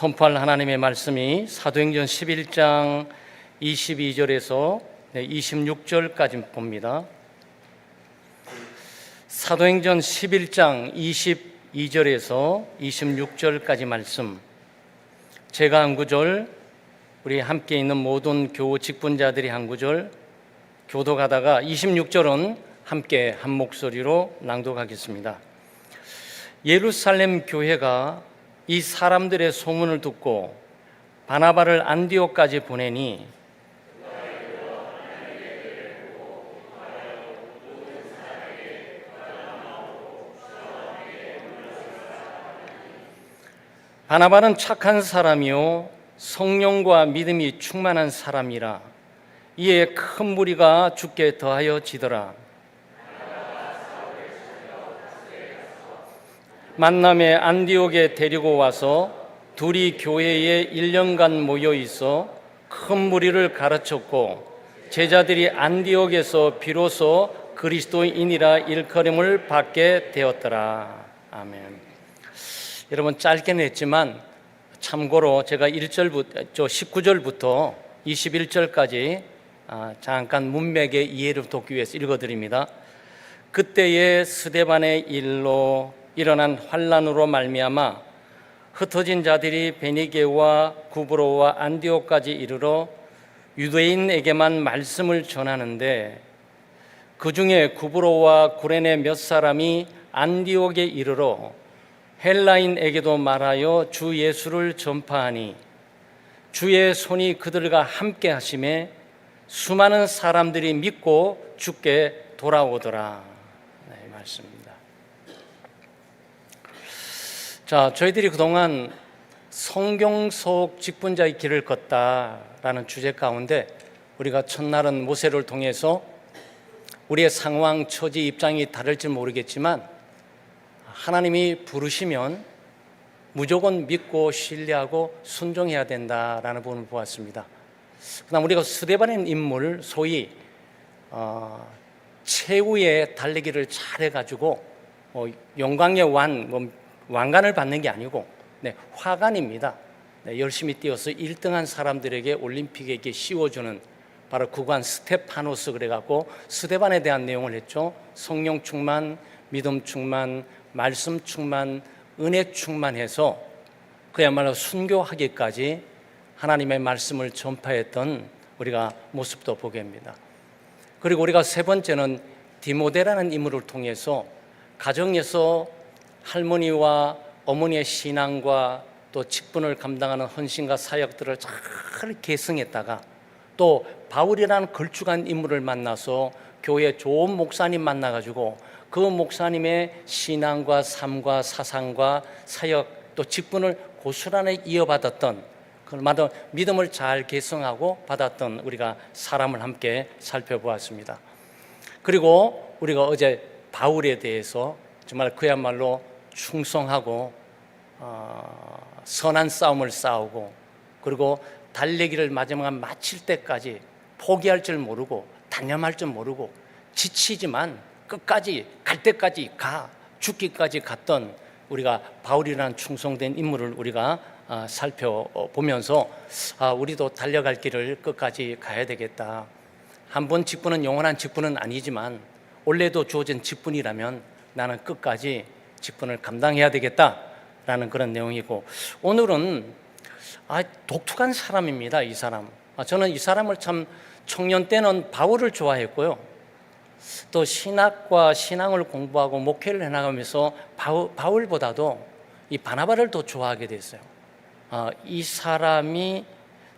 선포할 하나님의 말씀이 사도행전 11장 22절에서 26절까지 봅니다. 사도행전 11장 22절에서 26절까지 말씀, 제가 한 구절, 우리 함께 있는 모든 교우 직분자들이 한 구절 교독하다가 26절은 함께 한 목소리로 낭독하겠습니다. 예루살렘 교회가 이 사람들의 소문을 듣고 바나바를 안디옥까지 보내니 바나바는 착한 사람이요 성령과 믿음이 충만한 사람이라 이에 큰 무리가 주께 더하여 지더라. 만남에 안디옥에 데리고 와서 둘이 교회에 1년간 모여 있어 큰 무리를 가르쳤고 제자들이 안디옥에서 비로소 그리스도인이라 일컬음을 받게 되었더라. 아멘. 여러분, 짧게는 했지만 참고로 제가 19절부터 21절까지 잠깐 문맥의 이해를 돕기 위해서 읽어드립니다. 그때의 스데반의 일로 일어난 환난으로 말미암아 흩어진 자들이 베니게와 구브로와 안디옥까지 이르러 유대인에게만 말씀을 전하는데 그 중에 구브로와 구레네 몇 사람이 안디옥에 이르러 헬라인에게도 말하여 주 예수를 전파하니 주의 손이 그들과 함께 하심에 수많은 사람들이 믿고 주께 돌아오더라. 네, 말씀입니다. 자, 저희들이 그동안 성경 속 직분자의 길을 걷다라는 주제 가운데 우리가 첫날은 모세를 통해서 우리의 상황, 처지, 입장이 다를지 모르겠지만 하나님이 부르시면 무조건 믿고 신뢰하고 순종해야 된다라는 부분을 보았습니다. 그다음 우리가 스데반의 인물, 소위 최후의 달리기를 잘해가지고 영광의 왕관을 받는 게 아니고 화관입니다. 열심히 뛰어서 1등한 사람들에게 올림픽에게 씌워주는 바로 구관 스테파노스, 그래갖고 스데반에 대한 내용을 했죠. 성령 충만, 믿음 충만, 말씀 충만, 은혜 충만해서 그야말로 순교하기까지 하나님의 말씀을 전파했던 우리가 모습도 보게 합니다. 그리고 우리가 세 번째는 디모데라는 인물을 통해서 가정에서 할머니와 어머니의 신앙과 또 직분을 감당하는 헌신과 사역들을 잘 계승했다가 또 바울이라는 걸쭉한 인물을 만나서 교회 좋은 목사님 만나가지고 그 목사님의 신앙과 삶과 사상과 사역 또 직분을 고스란히 이어받았던 그마다 믿음을 잘 계승하고 받았던 우리가 사람을 함께 살펴보았습니다. 그리고 우리가 어제 바울에 대해서 정말 그야말로 충성하고 선한 싸움을 싸우고 그리고 달리기를 마지막 마칠 때까지 포기할 줄 모르고 단념할 줄 모르고 지치지만 끝까지 갈 때까지 죽기까지 갔던 우리가 바울이라는 충성된 인물을 우리가 살펴보면서 우리도 달려갈 길을 끝까지 가야 되겠다. 한 번 직분은 영원한 직분은 아니지만 원래도 주어진 직분이라면 나는 끝까지 직분을 감당해야 되겠다라는 그런 내용이고, 오늘은 독특한 사람입니다. 이 사람. 저는 이 사람을 참 청년 때는 바울을 좋아했고요. 또 신학과 신앙을 공부하고 목회를 해나가면서 바울보다도 이 바나바를 더 좋아하게 됐어요. 이 사람이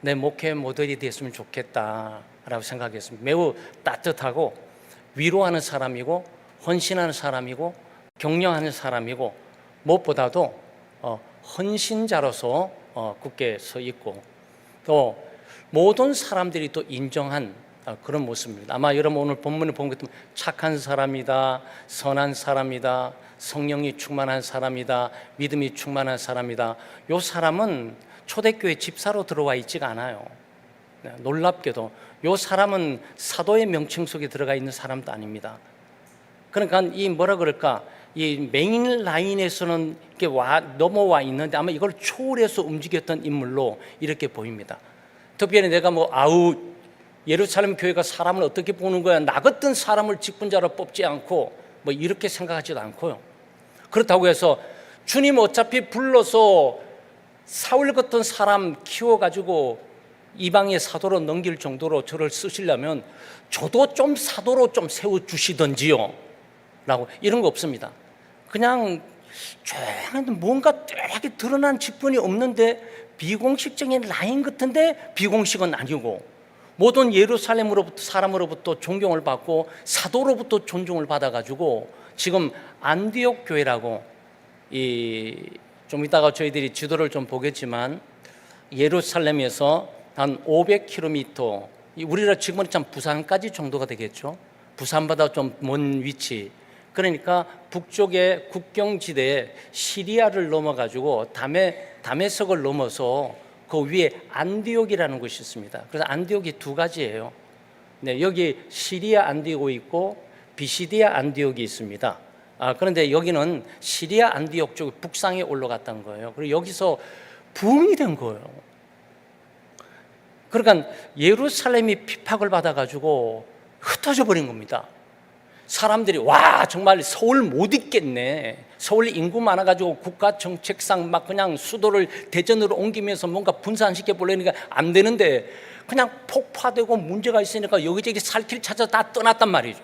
내 목회 모델이 됐으면 좋겠다라고 생각했습니다. 매우 따뜻하고 위로하는 사람이고 헌신하는 사람이고 격려하는 사람이고 무엇보다도 헌신자로서 굳게 서 있고 또 모든 사람들이 또 인정한 그런 모습입니다. 아마 여러분 오늘 본문을 본 것처럼 착한 사람이다, 선한 사람이다, 성령이 충만한 사람이다, 믿음이 충만한 사람이다. 이 사람은 초대교회 집사로 들어와 있지가 않아요. 놀랍게도 이 사람은 사도의 명칭 속에 들어가 있는 사람도 아닙니다. 그러니까 이 뭐라 그럴까, 이 메인 라인에서는 이렇게 넘어와 있는데 아마 이걸 초월해서 움직였던 인물로 이렇게 보입니다. 특별히 내가 예루살렘 교회가 사람을 어떻게 보는 거야? 나 같은 사람을 직분자로 뽑지 않고 뭐 이렇게 생각하지도 않고요. 그렇다고 해서 주님 어차피 불러서 사울 같은 사람 키워가지고 이방의 사도로 넘길 정도로 저를 쓰시려면 저도 좀 사도로 좀 세워주시던지요 라고 이런 거 없습니다. 그냥 조용한 뭔가 뚜렷하게 드러난 직분이 없는데 비공식적인 라인 같은데 비공식은 아니고 모든 예루살렘으로부터 사람으로부터 존경을 받고 사도로부터 존중을 받아가지고 지금 안디옥 교회라고 좀 이따가 저희들이 지도를 좀 보겠지만 예루살렘에서 한 500km 우리나라 지금은 참 부산까지 정도가 되겠죠. 부산보다 좀 먼 위치. 그러니까 북쪽의 국경지대에 시리아를 넘어가지고 다메섹을 넘어서 그 위에 안디옥이라는 곳이 있습니다. 그래서 안디옥이 두 가지예요. 네, 여기 시리아 안디옥이 있고 비시디아 안디옥이 있습니다. 그런데 여기는 시리아 안디옥 쪽 북상에 올라갔던 거예요. 그리고 여기서 부흥이 된 거예요. 그러니까 예루살렘이 핍박을 받아가지고 흩어져 버린 겁니다. 사람들이 정말 서울 못 있겠네. 서울 인구 많아가지고 국가 정책상 막 그냥 수도를 대전으로 옮기면서 뭔가 분산시켜 보려니까 안 되는데 그냥 폭파되고 문제가 있으니까 여기저기 살 길 찾아 다 떠났단 말이죠.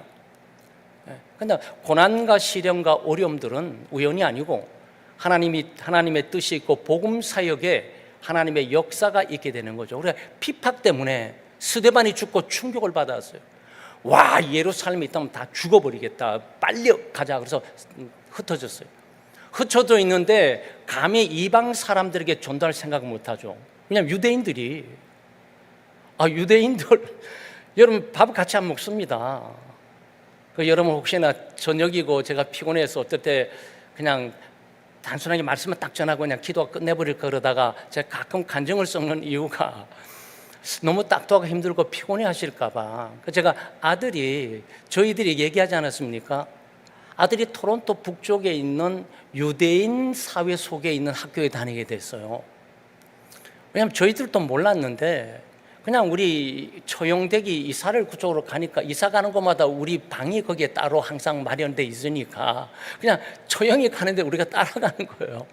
근데 고난과 시련과 어려움들은 우연이 아니고 하나님의 뜻이 있고 복음 사역에 하나님의 역사가 있게 되는 거죠. 그래 핍박 때문에 스데반이 죽고 충격을 받았어요. 예루살렘에 있다면 다 죽어버리겠다. 빨리 가자. 그래서 흩어졌어요. 흩어져 있는데 감히 이방 사람들에게 전달할 생각을 못하죠. 왜냐하면 유대인들 여러분 밥 같이 안 먹습니다. 여러분 혹시나 저녁이고 제가 피곤해서 어떨 때 그냥 단순하게 말씀만 딱 전하고 그냥 기도가 끝내버릴까 그러다가 제가 가끔 간증을 썩는 이유가 너무 딱도하고 힘들고 피곤해 하실까 봐. 제가 저희들이 얘기하지 않았습니까? 아들이 토론토 북쪽에 있는 유대인 사회 속에 있는 학교에 다니게 됐어요. 왜냐하면 저희들도 몰랐는데 그냥 우리 처용댁이 이사를 그쪽으로 가니까 이사 가는 곳마다 우리 방이 거기에 따로 항상 마련돼 있으니까 그냥 처형이 가는데 우리가 따라가는 거예요.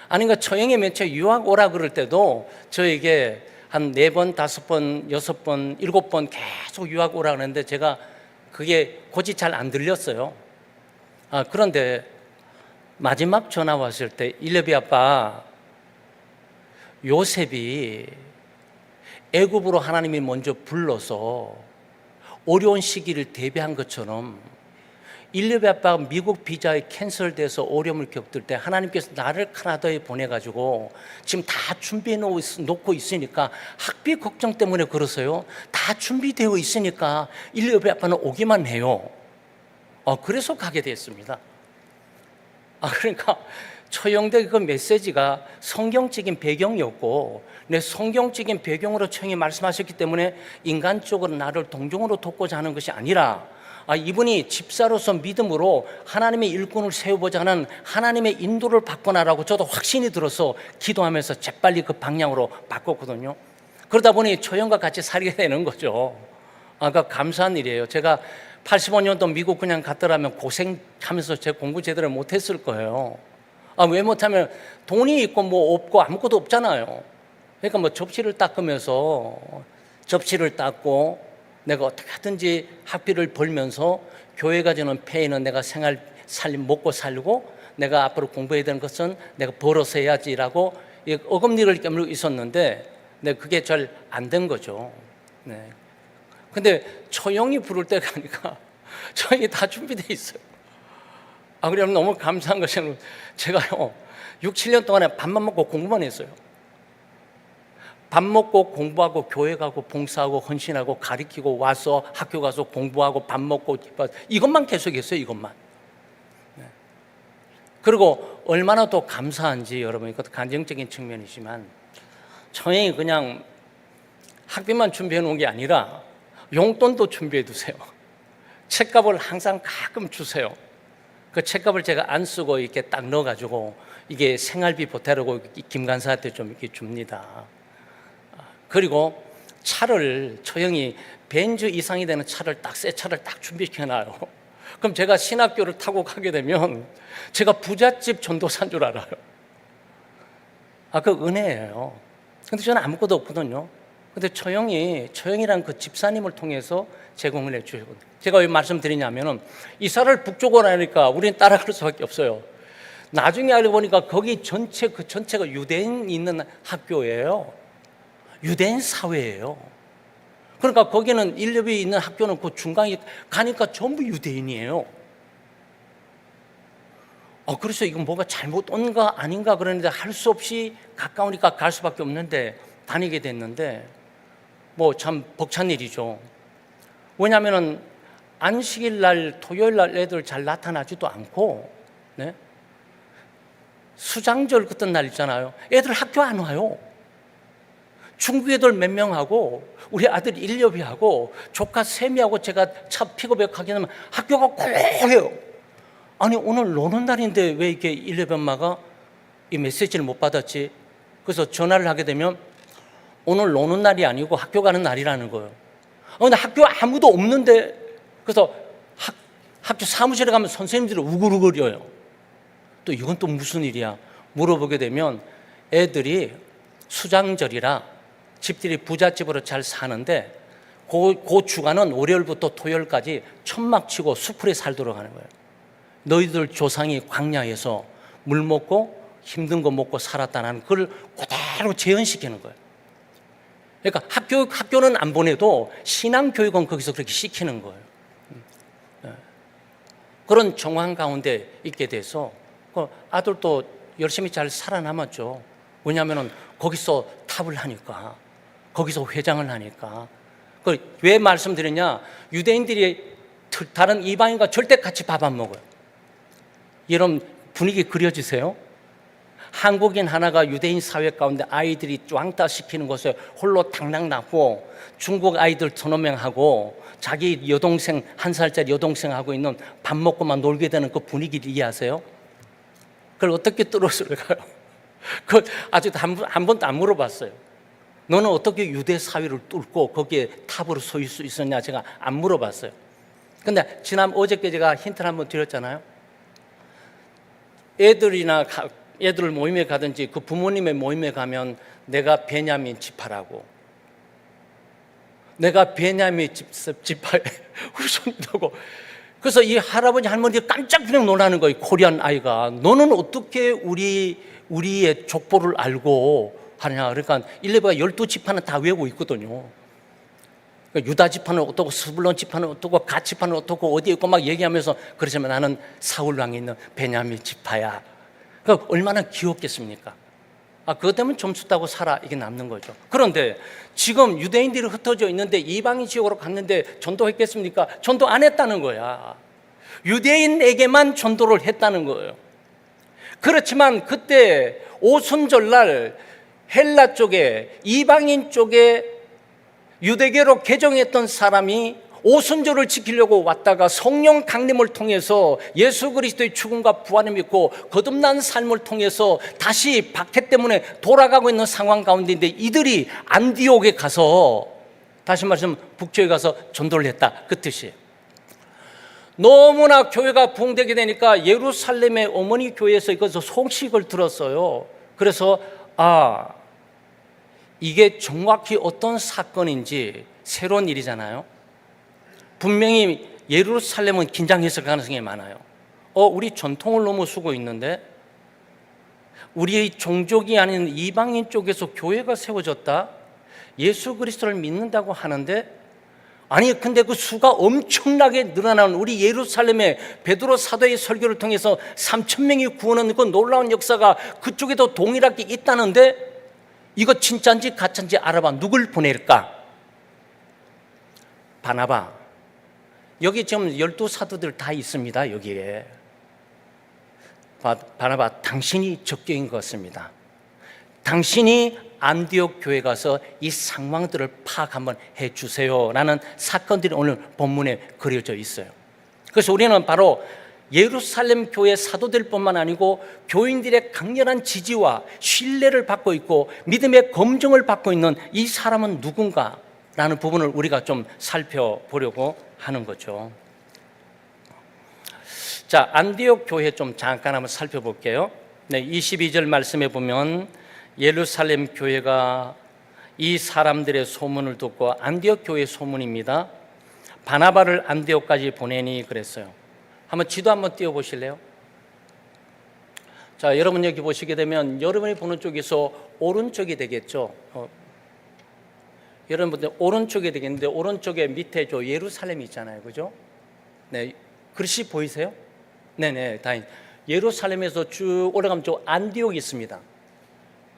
그러니까 처형이 맨 처음에 유학 오라 그럴 때도 저에게 한 4번, 5번, 6번, 7번 계속 유학 오라 그러는데 제가 그게 곧이 잘 안 들렸어요. 그런데 마지막 전화 왔을 때 일레비 아빠 요셉이 애굽으로 하나님이 먼저 불러서 어려운 시기를 대비한 것처럼 일레비 아빠가 미국 비자에 캔슬돼서 어려움을 겪을 때 하나님께서 나를 캐나다에 보내가지고 지금 다 준비해 놓고 있으니까 학비 걱정 때문에 그러세요. 다 준비되어 있으니까 일레비 아빠는 오기만 해요. 그래서 가게 됐습니다. 그러니까 처형된 그 메시지가 성경적인 배경이었고 내 성경적인 배경으로 처형이 말씀하셨기 때문에 인간적으로 나를 동정으로 돕고자 하는 것이 아니라 이분이 집사로서 믿음으로 하나님의 일꾼을 세워보자 하는 하나님의 인도를 받거나라고 저도 확신이 들어서 기도하면서 재빨리 그 방향으로 바꿨거든요. 그러다 보니 처형과 같이 살게 되는 거죠. 그러니까 감사한 일이에요. 제가 85년도 미국 그냥 갔더라면 고생하면서 제 공부 제대로 못했을 거예요. 왜 못하면 돈이 있고 뭐 없고 아무것도 없잖아요. 그러니까 뭐 접시를 닦으면서 접시를 닦고 내가 어떻게 하든지 학비를 벌면서 교회가 주는 페이는 내가 먹고 살고 내가 앞으로 공부해야 되는 것은 내가 벌어서 해야지라고 어금니를 깨물고 있었는데 그게 잘 안 된 거죠. 네. 근데 처형이 부를 때 가니까 처형이 다 준비되어 있어요. 그러면 너무 감사한 것은 제가요 6, 7년 동안에 밥만 먹고 공부만 했어요. 밥 먹고 공부하고 교회 가고 봉사하고 헌신하고 가르치고 와서 학교 가서 공부하고 밥 먹고 이것만 계속했어요. 이것만. 네. 그리고 얼마나 더 감사한지 여러분 이것도 감정적인 측면이지만 처형이 그냥 학비만 준비해 놓은 게 아니라 용돈도 준비해 두세요. 책값을 항상 가끔 주세요. 그 책값을 제가 안 쓰고 이렇게 딱 넣어가지고 이게 생활비 보태라고 김간사한테 좀 이렇게 줍니다. 그리고 차를 처형이 벤츠 이상이 되는 차를 딱 새 차를 딱 준비시켜놔요. 그럼 제가 신학교를 타고 가게 되면 제가 부잣집 전도사인 줄 알아요. 그 은혜예요. 근데 저는 아무것도 없거든요. 근데 처형이란 그 집사님을 통해서 제공을 해 주셨거든요. 제가 왜 말씀드리냐면은 이사를 북쪽으로 하니까 우리는 따라갈 수밖에 없어요. 나중에 알고 보니까 거기 그 전체가 유대인이 있는 학교예요. 유대인 사회예요. 그러니까 거기는 인력이 있는 학교는 그 중간에 가니까 전부 유대인이에요. 그래서 이건 뭐가 잘못 온가 아닌가 그러는데 할 수 없이 가까우니까 갈 수밖에 없는데 다니게 됐는데 뭐 참 벅찬 일이죠. 왜냐하면은 안식일 날 토요일 날 애들 잘 나타나지도 않고, 네? 수장절 같은 날 있잖아요. 애들 학교 안 와요. 중국 애들 몇 명하고 우리 아들 일엽이하고 조카 3명하고 제가 차 픽업해 가게 되면 학교가 고해요. 아니 오늘 노는 날인데 왜 이렇게 일엽이 엄마가 이 메시지를 못 받았지? 그래서 전화를 하게 되면 오늘 노는 날이 아니고 학교 가는 날이라는 거예요. 근데 학교 아무도 없는데, 그래서 학교 사무실에 가면 선생님들이 우글우글거려요. 또 이건 또 무슨 일이야? 물어보게 되면 애들이 수장절이라 집들이 부잣집으로 잘 사는데 그 주간은 월요일부터 토요일까지 천막 치고 수풀에 살도록 하는 거예요. 너희들 조상이 광야에서 물 먹고 힘든 거 먹고 살았다는 그걸 그대로 재현시키는 거예요. 그러니까 학교는 안 보내도 신앙교육은 거기서 그렇게 시키는 거예요. 그런 정황 가운데 있게 돼서 아들도 열심히 잘 살아남았죠. 왜냐하면 거기서 탑을 하니까, 거기서 회장을 하니까. 왜 말씀드리냐? 유대인들이 다른 이방인과 절대 같이 밥 안 먹어요. 여러분 분위기 그려지세요? 한국인 하나가 유대인 사회 가운데 아이들이 왕따 시키는 것에 홀로 당당 낳고 중국 아이들 2-3명하고 자기 여동생 1살짜리 여동생하고 있는 밥 먹고만 놀게 되는 그 분위기를 이해하세요? 그걸 어떻게 뚫었을까요? 그 아직도 한 번도 안 물어봤어요. 너는 어떻게 유대 사회를 뚫고 거기에 탑으로 서일 수 있었냐? 제가 안 물어봤어요. 근데 어저께 제가 힌트를 한번 드렸잖아요. 애들 모임에 가든지 그 부모님의 모임에 가면 내가 베냐민 지파라고, 내가 베냐민 지파의 후손이라고. 그래서 이 할아버지 할머니가 깜짝 그냥 놀라는 거예요. 코리안 아이가 너는 어떻게 우리의 족보를 알고 하냐. 그러니까 일레바가 12지파는 다 외우고 있거든요. 그러니까 유다 지파는 어떻고 스불론 지파는 어떻고 갓 지파는 어떻고 어디에 있고 막 얘기하면서 그러지만 나는 사울 왕에 있는 베냐민 지파야. 그러니까 얼마나 귀엽겠습니까? 그것 때문에 점수 따고 살아 이게 남는 거죠. 그런데 지금 유대인들이 흩어져 있는데 이방인 지역으로 갔는데 전도했겠습니까? 전도 안 했다는 거야. 유대인에게만 전도를 했다는 거예요. 그렇지만 그때 오순절날 헬라 쪽에 이방인 쪽에 유대교로 개종했던 사람이 오순절을 지키려고 왔다가 성령 강림을 통해서 예수 그리스도의 죽음과 부활을 믿고 거듭난 삶을 통해서 다시 박해 때문에 돌아가고 있는 상황 가운데인데 이들이 안디옥에 가서, 다시 말씀 북쪽에 가서 전도를 했다, 그 뜻이에요. 너무나 교회가 부흥되게 되니까 예루살렘의 어머니 교회에서 이것을 소식을 들었어요. 그래서 이게 정확히 어떤 사건인지, 새로운 일이잖아요. 분명히 예루살렘은 긴장했을 가능성이 많아요. 우리 전통을 넘어서고 있는데 우리의 종족이 아닌 이방인 쪽에서 교회가 세워졌다? 예수 그리스도를 믿는다고 하는데, 아니 근데 그 수가 엄청나게 늘어나는 우리 예루살렘의 베드로 사도의 설교를 통해서 3,000명이 구원하는 그 놀라운 역사가 그쪽에도 동일하게 있다는데, 이거 진짜인지 가짜인지 알아봐. 누굴 보낼까? 바나바. 여기 지금 12사도들 다 있습니다. 여기에 바나바, 당신이 적격인 것 같습니다. 당신이 안디옥 교회 가서 이 상황들을 파악 한번 해주세요 라는 사건들이 오늘 본문에 그려져 있어요. 그래서 우리는 바로 예루살렘 교회 사도들 뿐만 아니고 교인들의 강렬한 지지와 신뢰를 받고 있고 믿음의 검증을 받고 있는 이 사람은 누군가라는 부분을 우리가 좀 살펴보려고 하는 거죠. 자, 안디옥 교회 좀 잠깐 한번 살펴볼게요. 네, 22절 말씀에 보면 예루살렘 교회가 이 사람들의 소문을 듣고, 안디옥 교회 소문입니다. 바나바를 안디옥까지 보내니 그랬어요. 한번 지도 한번 띄워 보실래요? 자, 여러분 여기 보시게 되면 여러분이 보는 쪽에서 오른쪽이 되겠죠. 여러분들 오른쪽이 되겠는데 오른쪽에 밑에 저 예루살렘이 있잖아요, 그죠? 네, 글씨 보이세요? 네네, 다행. 예루살렘에서 쭉 올라가면 저 안디옥이 있습니다.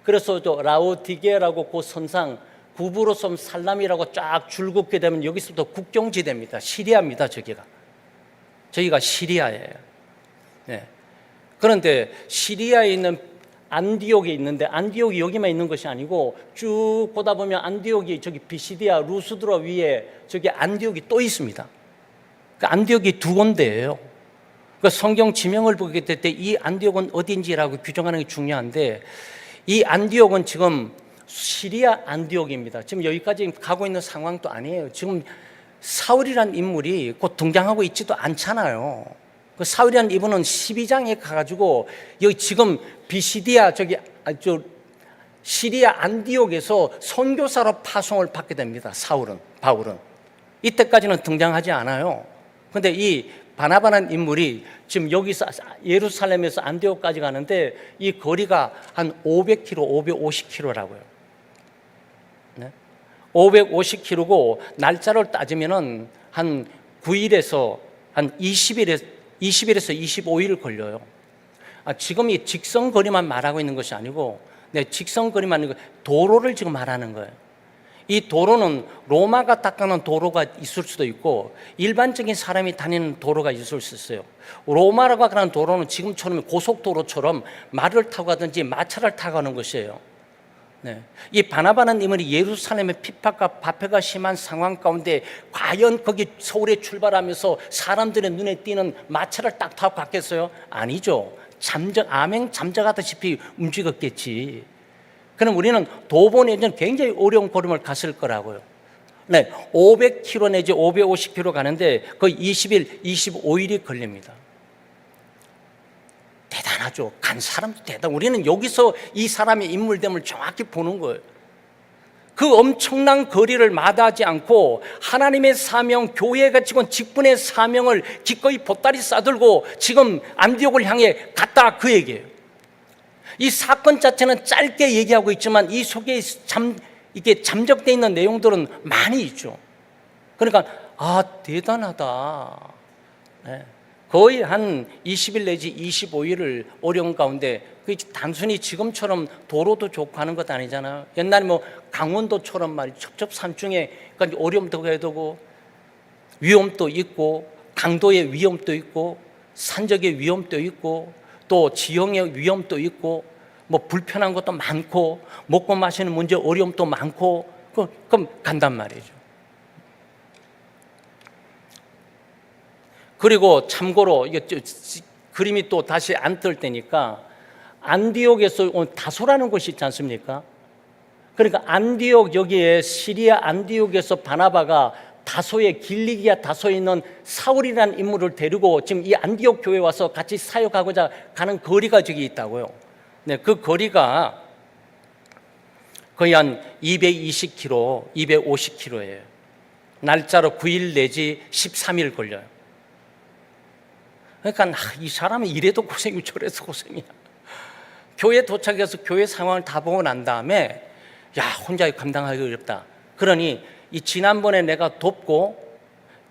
그래서 저 라오디게라고 그 선상 구브로섬 살람이라고 쫙 줄긋게 되면 여기서부터 국경지대입니다. 시리아입니다. 저기가 시리아예요. 네. 그런데 시리아에 있는 안디옥이 있는데 안디옥이 여기만 있는 것이 아니고 쭉 보다 보면 안디옥이 저기 비시디아 루스드라 위에 저기 안디옥이 또 있습니다. 그 안디옥이 두 군데예요. 그 성경 지명을 보게 될 때 이 안디옥은 어딘지라고 규정하는 게 중요한데, 이 안디옥은 지금 시리아 안디옥입니다. 지금 여기까지 가고 있는 상황도 아니에요. 지금 사울이라는 인물이 곧 등장하고 있지도 않잖아요. 그 사울이라는 이분은 12장에 가가지고 여기 지금 비시디아 시리아 안디옥에서 선교사로 파송을 받게 됩니다. 바울은 이때까지는 등장하지 않아요. 그런데 이 바나바라는 인물이 지금 여기서 예루살렘에서 안디옥까지 가는데 이 거리가 한 500km, 550km라고요. 네? 550km고 날짜를 따지면은 한 9일에서 한 20일에서 25일 걸려요. 지금 이 직선거리만 말하고 있는 것이 아니고, 네, 직선거리만 아니고 도로를 지금 말하는 거예요. 이 도로는 로마가 닦아놓은 도로가 있을 수도 있고 일반적인 사람이 다니는 도로가 있을 수 있어요. 로마라고 하는 도로는 지금처럼 고속도로처럼 말을 타고 가든지 마차를 타고 가는 것이에요. 네. 이 바나바는 인물이 예루살렘의 핍박과 박해가 심한 상황 가운데 과연 거기 서울에 출발하면서 사람들의 눈에 띄는 마차를 딱 타고 갔겠어요? 아니죠. 잠적하다시피 움직였겠지. 그럼 우리는 도보 내지는 굉장히 어려운 걸음을 갔을 거라고요. 네, 500km 내지 550km 가는데 거의 20일, 25일이 걸립니다. 대단하죠. 간 사람도 대단. 우리는 여기서 이 사람의 인물됨을 정확히 보는 거예요. 그 엄청난 거리를 마다하지 않고 하나님의 사명, 교회가 지금 직분의 사명을 기꺼이 보따리 싸들고 지금 안디옥을 향해 갔다, 그 얘기예요. 이 사건 자체는 짧게 얘기하고 있지만 이 속에 이게 잠적되어 있는 내용들은 많이 있죠. 그러니까 대단하다. 네. 거의 한 20일 내지 25일을 어려운 가운데, 단순히 지금처럼 도로도 좋고 하는 것 아니잖아요. 옛날에 뭐 강원도처럼 말이죠. 첩첩산중에 그러니까 어려움도 해두고 위험도 있고 강도의 위험도 있고 산적의 위험도 있고 또 지형의 위험도 있고 뭐 불편한 것도 많고 먹고 마시는 문제 어려움도 많고 그럼 간단 말이죠. 그리고 참고로 이게 그림이 또 다시 안 뜰 때니까 안디옥에서 다소라는 곳이 있지 않습니까? 그러니까 안디옥, 여기에 시리아 안디옥에서 바나바가 다소의 길리기아 다소에 있는 사울이라는 인물을 데리고 지금 이 안디옥 교회에 와서 같이 사역하고자 가는 거리가 저기 있다고요. 네, 그 거리가 거의 한 220km, 250km예요. 날짜로 9일 내지 13일 걸려요. 그러니까 이 사람은 이래도 고생이 저래서 고생이야. 교회 도착해서 교회 상황을 다 보고 난 다음에 혼자 감당하기 어렵다. 그러니 이 지난번에 내가 돕고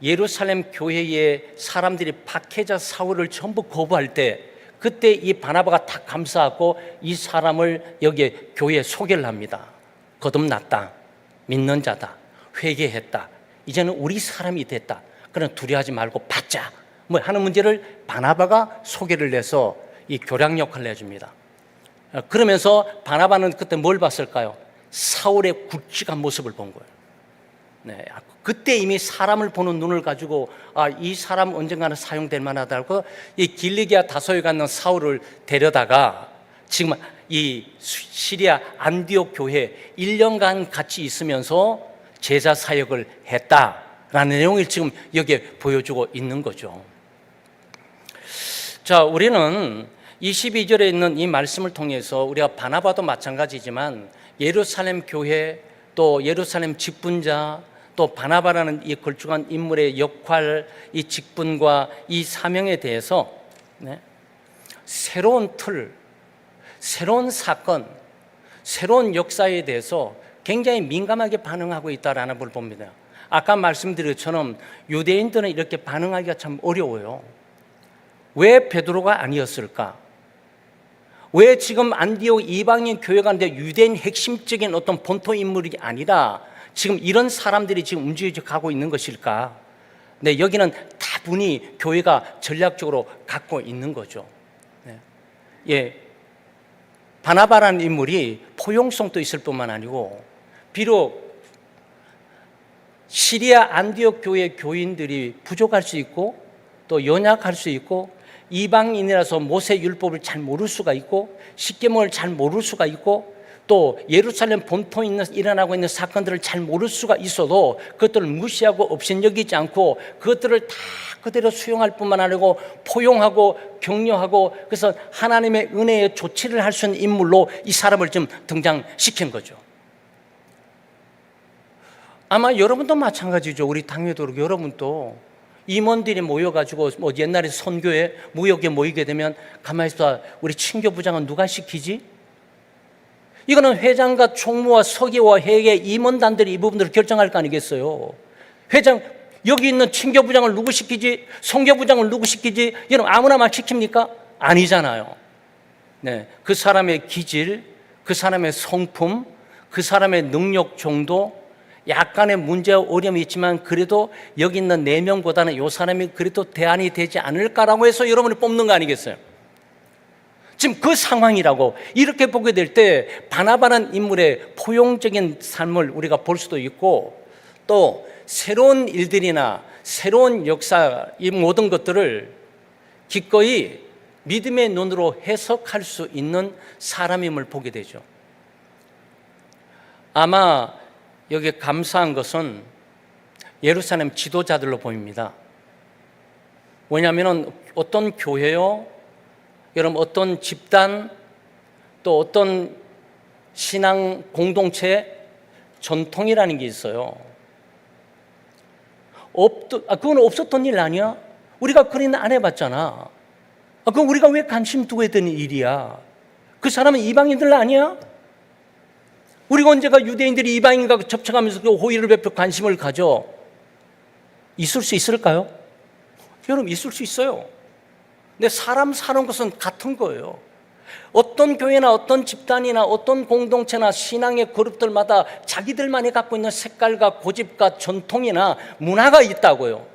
예루살렘 교회의 사람들이 박해자 사울을 전부 거부할 때 그때 이 바나바가 다 감사하고 이 사람을 여기에 교회에 소개를 합니다. 거듭났다. 믿는 자다. 회개했다. 이제는 우리 사람이 됐다. 그럼 두려워하지 말고 받자. 뭐 하는 문제를 바나바가 소개를 해서 이 교량 역할을 해줍니다. 그러면서 바나바는 그때 뭘 봤을까요? 사울의 굵직한 모습을 본 거예요. 네, 그때 이미 사람을 보는 눈을 가지고 이 사람 언젠가는 사용될 만하다고 이 길리기아 다소에 갔는 사울을 데려다가 지금 이 시리아 안디옥 교회에 1년간 같이 있으면서 제자 사역을 했다라는 내용을 지금 여기에 보여주고 있는 거죠. 자, 우리는 22절에 있는 이 말씀을 통해서 우리가 바나바도 마찬가지지만 예루살렘 교회 또 예루살렘 직분자 또 바나바라는 이 걸쭉한 인물의 역할, 이 직분과 이 사명에 대해서 새로운 틀, 새로운 사건, 새로운 역사에 대해서 굉장히 민감하게 반응하고 있다는 걸 봅니다. 아까 말씀드린 것처럼 유대인들은 이렇게 반응하기가 참 어려워요. 왜 베드로가 아니었을까? 왜 지금 안디옥 이방인 교회가 있는데 유대인 핵심적인 어떤 본토 인물이 아니라 지금 이런 사람들이 지금 움직여 가고 있는 것일까? 네, 여기는 다분히 교회가 전략적으로 갖고 있는 거죠. 네. 예, 바나바라는 인물이 포용성도 있을 뿐만 아니고 비록 시리아 안디옥 교회 교인들이 부족할 수 있고 또 연약할 수 있고 이방인이라서 모세 율법을 잘 모를 수가 있고 십계명을 잘 모를 수가 있고 또 예루살렘 본토에 일어나고 있는 사건들을 잘 모를 수가 있어도 그것들을 무시하고 업신여기지 않고 그것들을 다 그대로 수용할 뿐만 아니고 포용하고 격려하고 그래서 하나님의 은혜의 조치를 할 수 있는 인물로 이 사람을 좀 등장시킨 거죠. 아마 여러분도 마찬가지죠. 우리 당회도 그렇고 여러분도 임원들이 모여가지고 뭐 옛날에 선교회 무역에 모이게 되면 가만히 있어 우리 친교부장은 누가 시키지? 이거는 회장과 총무와 서기와 회계 임원단들이 이 부분들을 결정할 거 아니겠어요? 회장 여기 있는 친교부장을 누구 시키지? 선교부장을 누구 시키지? 이런 아무나 막 시킵니까? 아니잖아요. 네, 그 사람의 기질, 그 사람의 성품, 그 사람의 능력 정도, 약간의 문제와 어려움이 있지만 그래도 여기 있는 4명보다는 이 사람이 그래도 대안이 되지 않을까라고 해서 여러분이 뽑는 거 아니겠어요? 지금 그 상황이라고 이렇게 보게 될 때 바나바라는 인물의 포용적인 삶을 우리가 볼 수도 있고 또 새로운 일들이나 새로운 역사 이 모든 것들을 기꺼이 믿음의 눈으로 해석할 수 있는 사람임을 보게 되죠. 아마 여기에 감사한 것은 예루살렘 지도자들로 보입니다. 왜냐하면 어떤 교회요, 여러분 어떤 집단 또 어떤 신앙 공동체 전통이라는 게 있어요. 그건 없었던 일 아니야? 우리가 그런 안 해봤잖아. 그럼 우리가 왜 관심 두고 했던 일이야? 그 사람은 이방인들 아니야? 우리가 언제가 유대인들이 이방인과 접촉하면서 그 호의를 베풀 관심을 가져? 있을 수 있을까요? 여러분 있을 수 있어요. 근데 사람 사는 것은 같은 거예요. 어떤 교회나 어떤 집단이나 어떤 공동체나 신앙의 그룹들마다 자기들만이 갖고 있는 색깔과 고집과 전통이나 문화가 있다고요.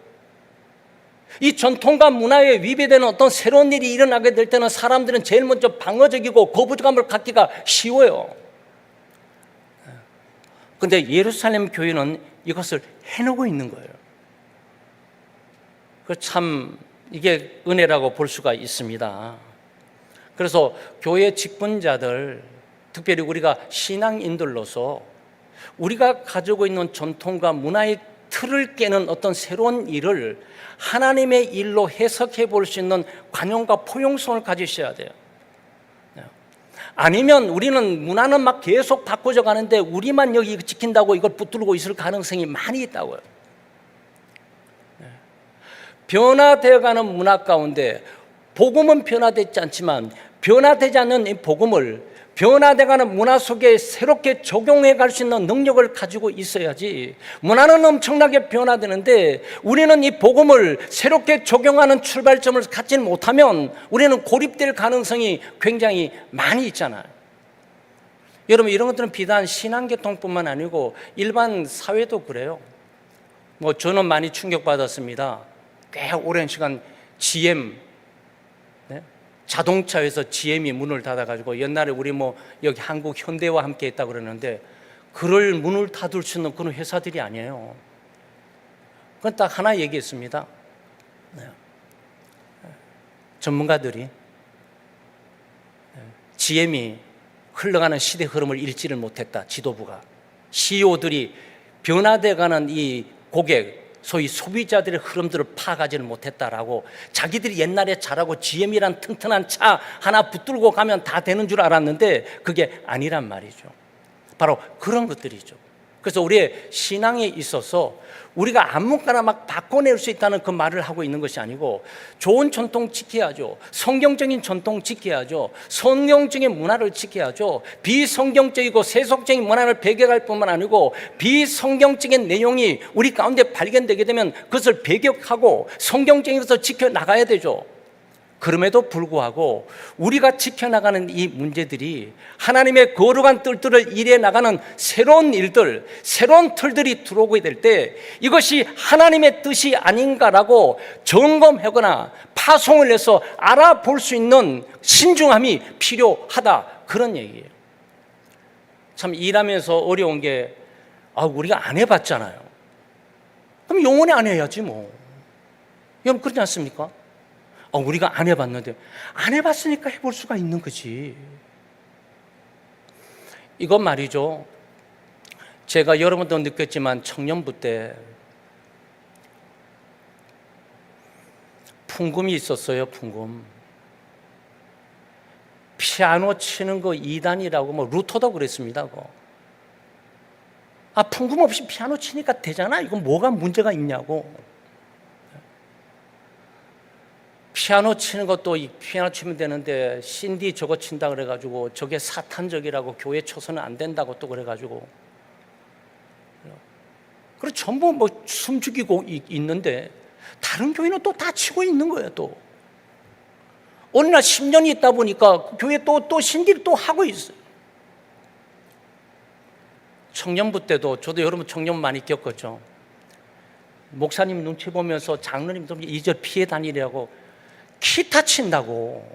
이 전통과 문화에 위배되는 어떤 새로운 일이 일어나게 될 때는 사람들은 제일 먼저 방어적이고 거부감을 갖기가 쉬워요. 그런데 예루살렘 교회는 이것을 해내고 있는 거예요. 참 이게 은혜라고 볼 수가 있습니다. 그래서 교회 직분자들, 특별히 우리가 신앙인들로서 우리가 가지고 있는 전통과 문화의 틀을 깨는 어떤 새로운 일을 하나님의 일로 해석해 볼 수 있는 관용과 포용성을 가지셔야 돼요. 아니면 우리는 문화는 막 계속 바꿔져 가는데 우리만 여기 지킨다고 이걸 붙들고 있을 가능성이 많이 있다고요. 변화되어가는 문화 가운데 복음은 변화되지 않지만 변화되지 않는 이 복음을 변화되어가는 문화 속에 새롭게 적용해 갈 수 있는 능력을 가지고 있어야지. 문화는 엄청나게 변화되는데 우리는 이 복음을 새롭게 적용하는 출발점을 갖지 못하면 우리는 고립될 가능성이 굉장히 많이 있잖아요. 여러분 이런 것들은 비단 신앙계통뿐만 아니고 일반 사회도 그래요. 뭐 저는 많이 충격받았습니다. 꽤 오랜 시간 GM 자동차에서 GM이 문을 닫아가지고 옛날에 우리 뭐 여기 한국 현대와 함께 했다고 그러는데 그럴 문을 닫을 수 있는 그런 회사들이 아니에요. 그건 딱 하나 얘기했습니다. 네. 전문가들이 GM이 흘러가는 시대 흐름을 읽지를 못했다. 지도부가. CEO들이 변화돼가는 이 고객, 소위 소비자들의 흐름들을 파악하지를 못했다라고, 자기들이 옛날에 잘하고 GM이란 튼튼한 차 하나 붙들고 가면 다 되는 줄 알았는데 그게 아니란 말이죠. 바로 그런 것들이죠. 그래서 우리의 신앙에 있어서 우리가 아무거나 막 바꿔낼 수 있다는 그 말을 하고 있는 것이 아니고, 좋은 전통 지켜야죠. 성경적인 전통 지켜야죠. 성경적인 문화를 지켜야죠. 비성경적이고 세속적인 문화를 배격할 뿐만 아니고 비성경적인 내용이 우리 가운데 발견되게 되면 그것을 배격하고 성경적인 것을 지켜나가야 되죠. 그럼에도 불구하고 우리가 지켜나가는 이 문제들이 하나님의 거룩한 뜰들을 일해 나가는 새로운 일들, 새로운 틀들이 들어오게 될 때 이것이 하나님의 뜻이 아닌가라고 점검하거나 파송을 해서 알아볼 수 있는 신중함이 필요하다, 그런 얘기예요. 참 일하면서 어려운 게, 우리가 안 해봤잖아요. 그럼 영원히 안 해야지 뭐. 여러분 그렇지 않습니까? 우리가 안 해봤는데, 안 해봤으니까 해볼 수가 있는 거지. 이건 말이죠, 제가 여러 번도 느꼈지만 청년부 때 풍금이 있었어요. 풍금. 피아노 치는 거 2단이라고 뭐 루터도 그랬습니다. 풍금 없이 피아노 치니까 되잖아. 이건 뭐가 문제가 있냐고. 피아노 치는 것도 피아노 치면 되는데 신디 저거 친다 그래가지고 저게 사탄적이라고 교회 쳐서는 안 된다고 또 그래가지고, 그리고 전부 뭐 숨죽이고 있는데 다른 교회는 또 다 치고 있는 거예요. 또 어느 날 10년이 있다 보니까 그 교회 또 신디를 또 하고 있어요. 청년부 때도 저도 여러분 청년 많이 겪었죠. 목사님 눈치 보면서 장로님 좀 이 절 피해 다니려고 기타 친다고.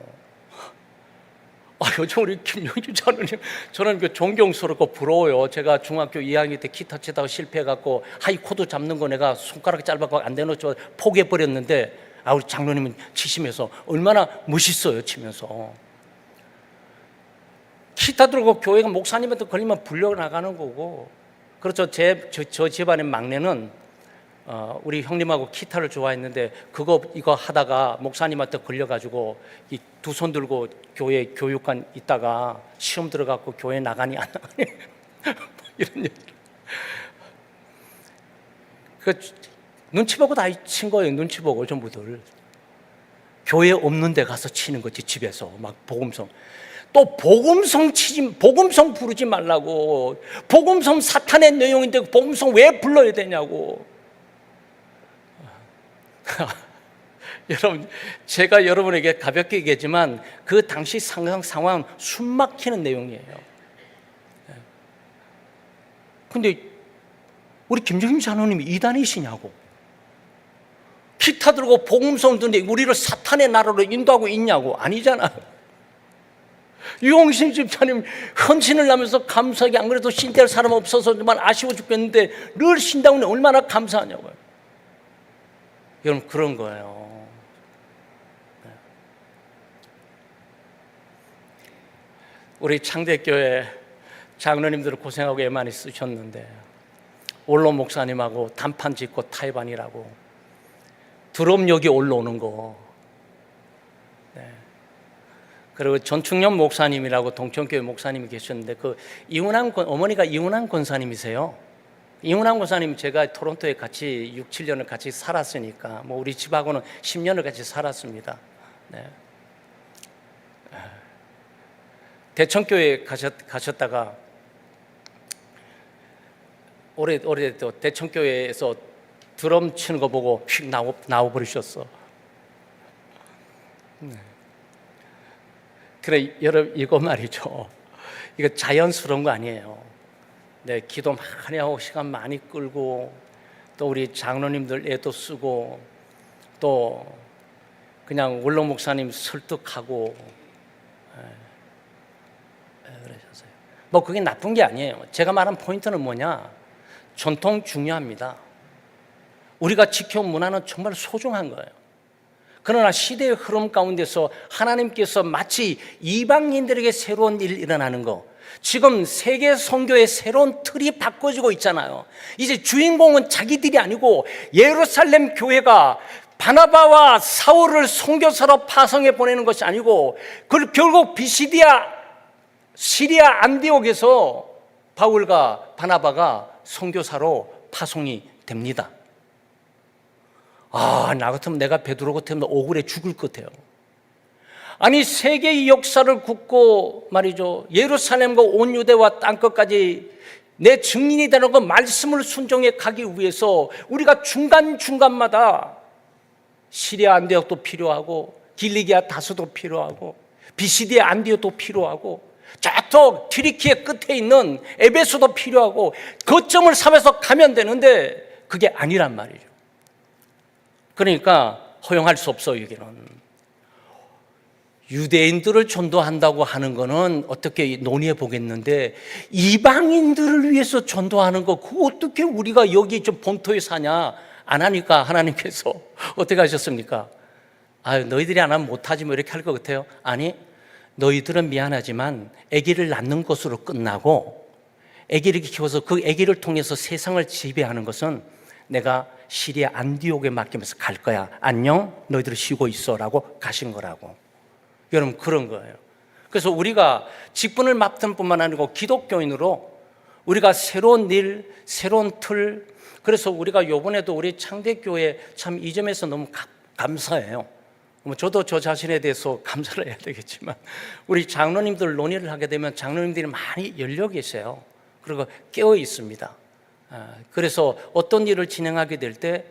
요즘 우리 김영주 장로님, 저는 그 존경스럽고 부러워요. 제가 중학교 2학년 때 기타 치다가 실패해갖고 하이 코드 잡는 거 내가 손가락 짧아갖고 안 되는 거 포기해버렸는데, 우리 장로님은 치시면서 얼마나 멋있어요. 치면서 기타 들고 교회가 목사님한테 걸리면 불려나가는 거고. 그렇죠. 저 집안의 막내는 우리 형님하고 기타를 좋아했는데 이거 하다가 목사님한테 걸려가지고 이 두 손 들고 교회 교육관 있다가 시험 들어갖고 교회 나가니 안 나가니 이런 얘기. 눈치 보고 다 친 거예요. 눈치 보고 전부들. 교회 없는 데 가서 치는 거지. 집에서 막 복음성. 또 복음성 부르지 말라고. 복음성 사탄의 내용인데 복음성 왜 불러야 되냐고. 여러분, 제가 여러분에게 가볍게 얘기했지만 그 당시 상황은 숨막히는 내용이에요. 근데 우리 김정임 장로님이 이단이시냐고. 기타 들고 복음성 듣는데 우리를 사탄의 나라로 인도하고 있냐고. 아니잖아요. 유홍신 집사님 헌신을 하면서 감사하게, 안 그래도 신대할 사람 없어서 정말 아쉬워 죽겠는데 늘 신다고 얼마나 감사하냐고요. 여러분 그런 거예요. 우리 창대교회 장로님들 고생하고 애 많이 쓰셨는데, 원로 목사님하고 단판 짓고 타이반이라고 드럼역이 올라오는 거. 그리고 전충년 목사님이라고 동천교회 목사님이 계셨는데, 어머니가 이훈환 권사님이세요. 이훈환 권사님, 제가 토론토에 같이 6, 7년을 같이 살았으니까 뭐 우리 집하고는 10년을 같이 살았습니다. 네. 대천교회 가셨다가 올해 또 대천교회에서 드럼 치는 거 보고 휙 나와버리셨어. 네. 그래, 여러분 이거 말이죠. 이거 자연스러운 거 아니에요. 네, 기도 많이 하고 시간 많이 끌고 또 우리 장로님들 애도 쓰고 또 그냥 원로 목사님 설득하고 그러셨어요. 뭐 그게 나쁜 게 아니에요. 제가 말한 포인트는 뭐냐? 전통 중요합니다. 우리가 지켜온 문화는 정말 소중한 거예요. 그러나 시대의 흐름 가운데서 하나님께서 마치 이방인들에게 새로운 일이 일어나는 거, 지금 세계 선교의 새로운 틀이 바꿔지고 있잖아요. 이제 주인공은 자기들이 아니고 예루살렘 교회가 바나바와 사울을 선교사로 파송해 보내는 것이 아니고, 그 결국 시리아 안디옥에서 바울과 바나바가 선교사로 파송이 됩니다. 나 같으면, 내가 베드로 같으면 억울해 죽을 것 같아요. 아니, 세계의 역사를 굽고 말이죠, 예루살렘과 온 유대와 땅끝까지 내 증인이 되는 그 말씀을 순종해 가기 위해서 우리가 중간중간마다 시리아 안디옥도 필요하고, 길리기아 다소도 필요하고, 비시디의 안디옥도 필요하고, 저쪽 튀르키예 끝에 있는 에베소도 필요하고, 거점을 삼아서 가면 되는데 그게 아니란 말이죠. 그러니까 허용할 수 없어요. 여기는 유대인들을 전도한다고 하는 거는 어떻게 논의해 보겠는데, 이방인들을 위해서 전도하는 거, 그거 어떻게 우리가 여기 좀 본토에 사냐? 안 하니까 하나님께서 어떻게 하셨습니까? 너희들이 안 하면 못하지 뭐 이렇게 할 것 같아요. 아니, 너희들은 미안하지만 아기를 낳는 것으로 끝나고, 아기를 키워서 그 아기를 통해서 세상을 지배하는 것은 내가 시리아 안디옥에 맡기면서 갈 거야. 안녕, 너희들 쉬고 있어라고 가신 거라고. 여러분, 그런 거예요. 그래서 우리가 직분을 맡은 뿐만 아니고 기독교인으로 우리가 새로운 일, 새로운 틀, 그래서 우리가 이번에도 우리 창대교회 참 이 점에서 너무 감사해요. 저도 저 자신에 대해서 감사를 해야 되겠지만, 우리 장로님들 논의를 하게 되면 장로님들이 많이 열려 계세요. 그리고 깨어 있습니다. 그래서 어떤 일을 진행하게 될 때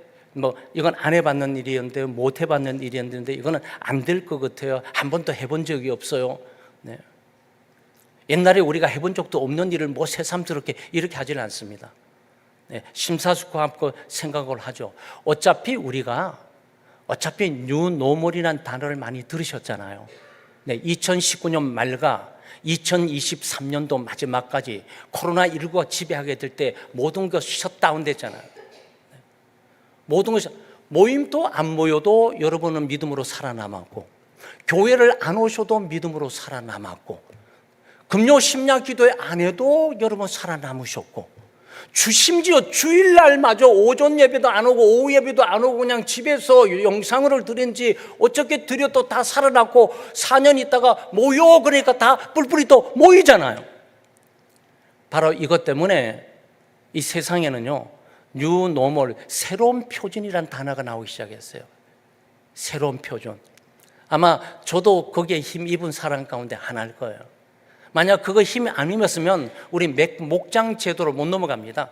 이건 안 해봤는 일이었는데, 못 해봤는 일이었는데, 이거는 안 될 것 같아요. 한 번도 해본 적이 없어요. 네. 옛날에 우리가 해본 적도 없는 일을 새삼스럽게 이렇게 하지는 않습니다. 네. 심사숙고하고 생각을 하죠. 어차피 뉴 노멀이라는 단어를 많이 들으셨잖아요. 네. 2019년 말과 2023년도 마지막까지 코로나19가 지배하게 될 때 모든 것이 셧다운 됐잖아요. 모든 것이, 모임도 안 모여도 여러분은 믿음으로 살아남았고, 교회를 안 오셔도 믿음으로 살아남았고, 금요 심야 기도회 안 해도 여러분 살아남으셨고, 심지어 주일날마저 오전 예배도 안 오고 오후 예배도 안 오고 그냥 집에서 영상을 드린지 어떻게 드려도 다 살아났고, 4년 있다가 모여 그러니까 다 뿔뿔이 또 모이잖아요. 바로 이것 때문에 이 세상에는요, 뉴 노멀, 새로운 표준이라는 단어가 나오기 시작했어요. 새로운 표준. 아마 저도 거기에 힘입은 사람 가운데 하나일 거예요. 만약 그거 힘이 안 입었으면 우리 목장 제도로 못 넘어갑니다.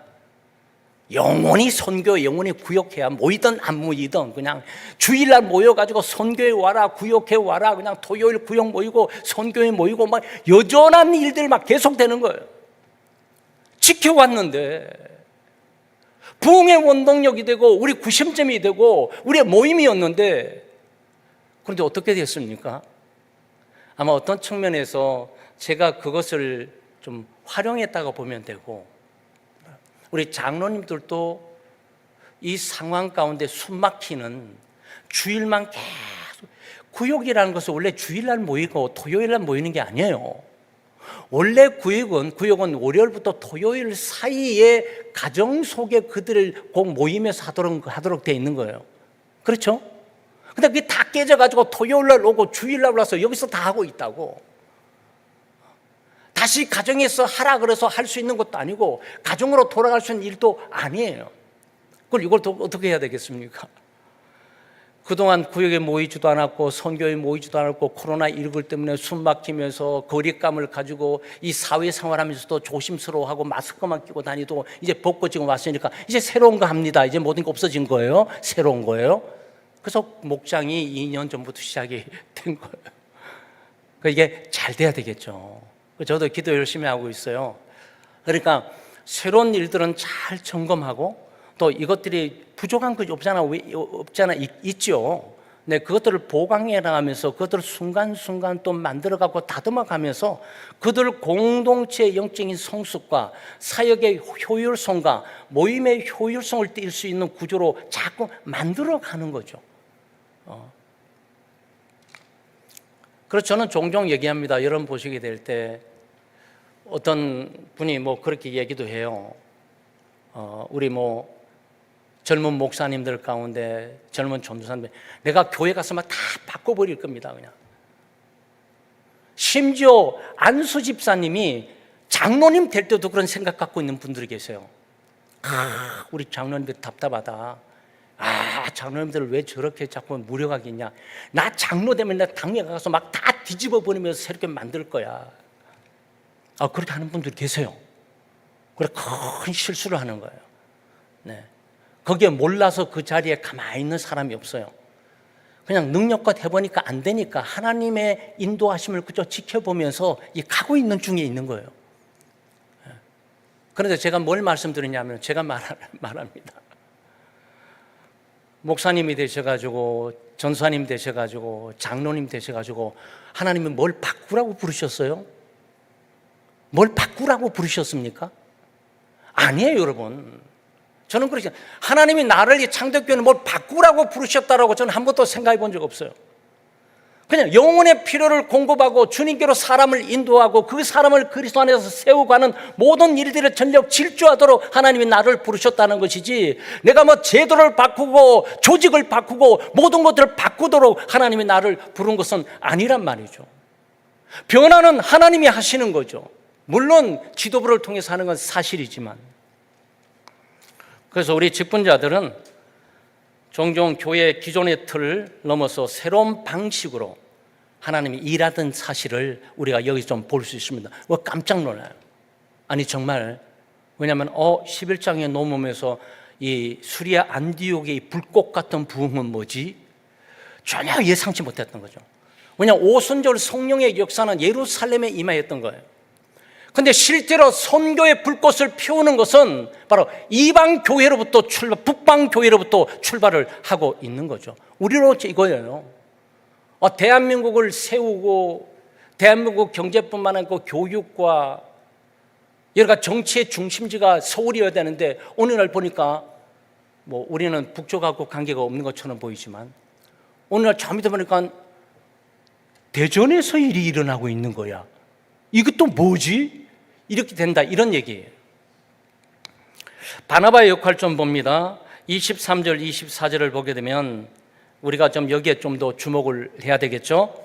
영원히 선교, 영원히 구역해야, 모이든 안 모이든 그냥 주일날 모여가지고 선교에 와라, 구역해 와라, 그냥 토요일 구역 모이고 선교에 모이고 막 여전한 일들 막 계속되는 거예요. 지켜왔는데, 부흥의 원동력이 되고 우리 구심점이 되고 우리의 모임이었는데, 그런데 어떻게 됐습니까? 아마 어떤 측면에서 제가 그것을 좀 활용했다고 보면 되고, 우리 장로님들도 이 상황 가운데 숨막히는 주일만 계속, 구역이라는 것은 원래 주일날 모이고 토요일날 모이는 게 아니에요. 원래 구역은 월요일부터 토요일 사이에 가정 속에 그들을 꼭 모임에서 하도록 되어 있는 거예요. 그렇죠? 근데 그게 다 깨져가지고 토요일날 오고 주일날 와서 여기서 다 하고 있다고. 다시 가정에서 하라 그래서 할 수 있는 것도 아니고, 가정으로 돌아갈 수 있는 일도 아니에요. 그걸 이걸 또 어떻게 해야 되겠습니까? 그동안 구역에 모이지도 않았고 선교에 모이지도 않았고, 코로나19 때문에 숨 막히면서 거리감을 가지고 이 사회생활하면서도 조심스러워하고 마스크만 끼고 다니도 이제 벗고 지금 왔으니까 이제 새로운 거 합니다. 이제 모든 게 없어진 거예요. 새로운 거예요. 그래서 목장이 2년 전부터 시작이 된 거예요. 그러니까 이게 잘 돼야 되겠죠. 저도 기도 열심히 하고 있어요. 그러니까 새로운 일들은 잘 점검하고, 또 이것들이 부족한 것이 없잖아, 있죠. 네, 그것들을 보강해 나가면서 그것들을 순간순간 또 만들어가고 다듬어가면서 그들 공동체의 영적인 성숙과 사역의 효율성과 모임의 효율성을 띌 수 있는 구조로 자꾸 만들어가는 거죠. 그래서 저는 종종 얘기합니다. 여러분 보시게 될 때 어떤 분이 뭐 그렇게 얘기도 해요. 우리 뭐 젊은 목사님들 가운데 젊은 전도사님들, 내가 교회 가서 막 다 바꿔버릴 겁니다. 그냥. 심지어 안수 집사님이 장로님 될 때도 그런 생각 갖고 있는 분들이 계세요. 우리 장로님들 답답하다. 장로님들 왜 저렇게 자꾸 무력하겠냐. 나 장로 되면 나 당에 가서 막 다 뒤집어 버리면서 새롭게 만들 거야. 그렇게 하는 분들이 계세요. 그래, 큰 실수를 하는 거예요. 네. 거기에 몰라서 그 자리에 가만히 있는 사람이 없어요. 그냥 능력껏 해보니까 안 되니까 하나님의 인도하심을 그저 지켜보면서 가고 있는 중에 있는 거예요. 그런데 제가 뭘 말씀드리냐면 제가 말합니다. 목사님이 되셔가지고 전사님 되셔가지고 장로님 되셔가지고 하나님이 뭘 바꾸라고 부르셨어요? 뭘 바꾸라고 부르셨습니까? 아니에요, 여러분. 저는 그렇지 않아요. 하나님이 나를 이 창덕교회는 뭘 바꾸라고 부르셨다라고 저는 한 번도 생각해 본 적 없어요. 그냥 영혼의 필요를 공급하고 주님께로 사람을 인도하고 그 사람을 그리스도 안에서 세우고하는 모든 일들을 전력 질주하도록 하나님이 나를 부르셨다는 것이지, 내가 뭐 제도를 바꾸고 조직을 바꾸고 모든 것들을 바꾸도록 하나님이 나를 부른 것은 아니란 말이죠. 변화는 하나님이 하시는 거죠. 물론 지도부를 통해서 하는 건 사실이지만. 그래서 우리 직분자들은 종종 교회의 기존의 틀을 넘어서 새로운 방식으로 하나님이 일하던 사실을 우리가 여기서 좀 볼 수 있습니다. 깜짝 놀라요. 아니 정말, 왜냐하면 11장에 넘으면서 이 수리아 안디옥의 이 불꽃 같은 부흥은 뭐지? 전혀 예상치 못했던 거죠. 왜냐하면 오순절 성령의 역사는 예루살렘에 임하였던 거예요. 근데 실제로 선교의 불꽃을 피우는 것은 바로 이방 교회로부터 북방 교회로부터 출발을 하고 있는 거죠. 우리로 이거예요. 대한민국을 세우고 대한민국 경제뿐만 아니고 교육과 여러 가지 정치의 중심지가 서울이어야 되는데 오늘날 보니까 뭐 우리는 북쪽하고 관계가 없는 것처럼 보이지만 오늘날 저 밑에 보니까 대전에서 일이 일어나고 있는 거야. 이것도 뭐지? 이렇게 된다, 이런 얘기예요. 바나바의 역할 좀 봅니다. 23절, 24절을 보게 되면 우리가 좀 여기에 좀 더 주목을 해야 되겠죠.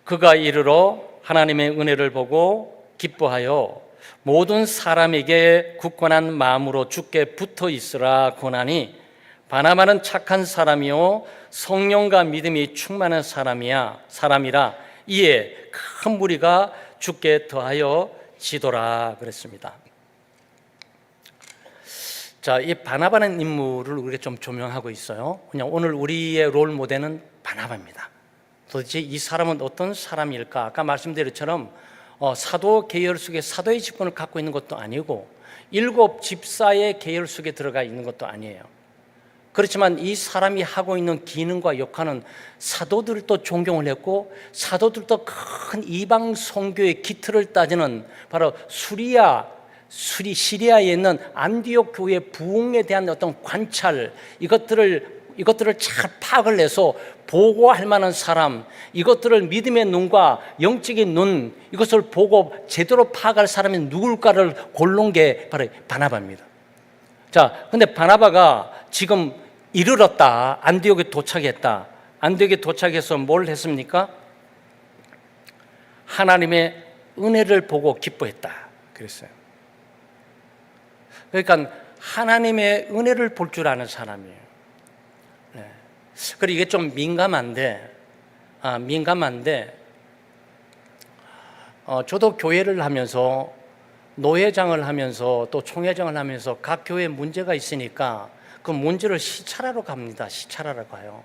그가 이르러 하나님의 은혜를 보고 기뻐하여 모든 사람에게 굳건한 마음으로 주께 붙어 있으라 권하니, 바나바는 착한 사람이요 성령과 믿음이 충만한 사람이라 이에 큰 무리가 주께 더하여 지도라 그랬습니다. 자, 이 바나바라는 인물을 우리가 좀 조명하고 있어요. 그냥 오늘 우리의 롤 모델은 바나바입니다. 도대체 이 사람은 어떤 사람일까? 아까 말씀드린 것처럼 사도 계열 속에 사도의 직분을 갖고 있는 것도 아니고 7 집사의 계열 속에 들어가 있는 것도 아니에요. 그렇지만 이 사람이 하고 있는 기능과 역할은 사도들도 존경을 했고 사도들도 큰 이방 선교의 기틀을 따지는 바로 시리아에 있는 안디옥 교회 부흥에 대한 어떤 관찰, 이것들을 잘 파악을 해서 보고할 만한 사람, 이것들을 믿음의 눈과 영적인 눈, 이것을 보고 제대로 파악할 사람이 누굴까를 고른 게 바로 바나바입니다. 자, 근데 바나바가 지금 이르렀다. 안디옥에 도착했다. 안디옥에 도착해서 뭘 했습니까? 하나님의 은혜를 보고 기뻐했다 그랬어요. 그러니까 하나님의 은혜를 볼 줄 아는 사람이에요. 네. 그리고 이게 좀 민감한데 저도 교회를 하면서 노회장을 하면서 또 총회장을 하면서 각 교회에 문제가 있으니까 그 문제를 시찰하러 갑니다. 시찰하러 가요.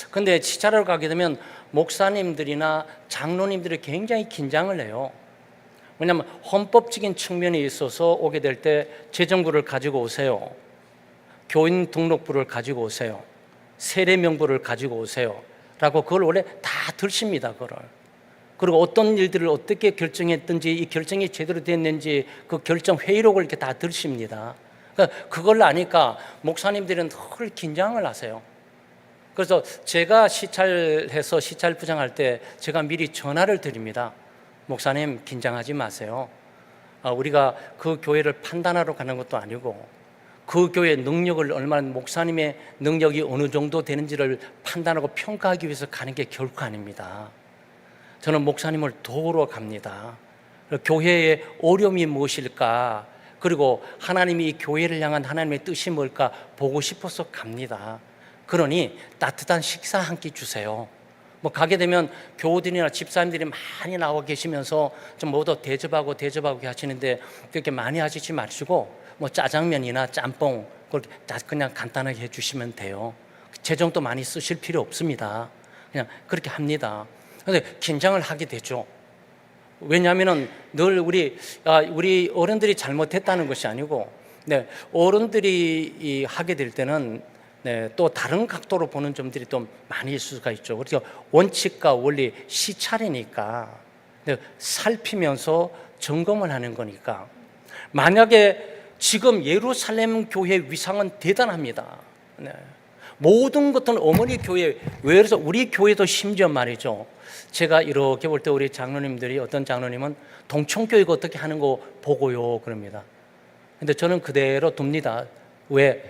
근데 시찰하러 가게 되면 목사님들이나 장로님들이 굉장히 긴장을 해요. 왜냐하면 헌법적인 측면에 있어서 오게 될 때 재정부를 가지고 오세요. 교인 등록부를 가지고 오세요. 세례명부를 가지고 오세요. 라고 그걸 원래 다 들습니다. 그걸. 그리고 어떤 일들을 어떻게 결정했든지 이 결정이 제대로 됐는지 그 결정 회의록을 이렇게 다 들습니다. 그러니까 그걸 아니까 목사님들은 늘 긴장을 하세요. 그래서 제가 시찰해서 시찰 부장할 때 제가 미리 전화를 드립니다. 목사님 긴장하지 마세요. 우리가 그 교회를 판단하러 가는 것도 아니고 그 교회의 능력을 얼마나 목사님의 능력이 어느 정도 되는지를 판단하고 평가하기 위해서 가는 게 결코 아닙니다. 저는 목사님을 도우러 갑니다. 교회의 어려움이 무엇일까? 그리고 하나님이 이 교회를 향한 하나님의 뜻이 뭘까 보고 싶어서 갑니다. 그러니 따뜻한 식사 한 끼 주세요. 뭐 가게 되면 교우들이나 집사님들이 많이 나와 계시면서 좀 모두 대접하고 하시는데 그렇게 많이 하시지 마시고 뭐 짜장면이나 짬뽕 그렇게 그냥 간단하게 해주시면 돼요. 재정도 많이 쓰실 필요 없습니다. 그냥 그렇게 합니다. 그런데 긴장을 하게 되죠. 왜냐하면 늘 우리 어른들이 잘못했다는 것이 아니고, 어른들이 하게 될 때는 또 다른 각도로 보는 점들이 또 많이 있을 수가 있죠. 그래서 원칙과 원리 시찰이니까 살피면서 점검을 하는 거니까. 만약에 지금 예루살렘 교회 위상은 대단합니다. 모든 것들은 어머니 교회, 왜 그래서 우리 교회도 심지어 말이죠. 제가 이렇게 볼 때 우리 장로님들이 어떤 장로님은 동청교회가 어떻게 하는 거 보고요 그럽니다. 근데 저는 그대로 둡니다. 왜?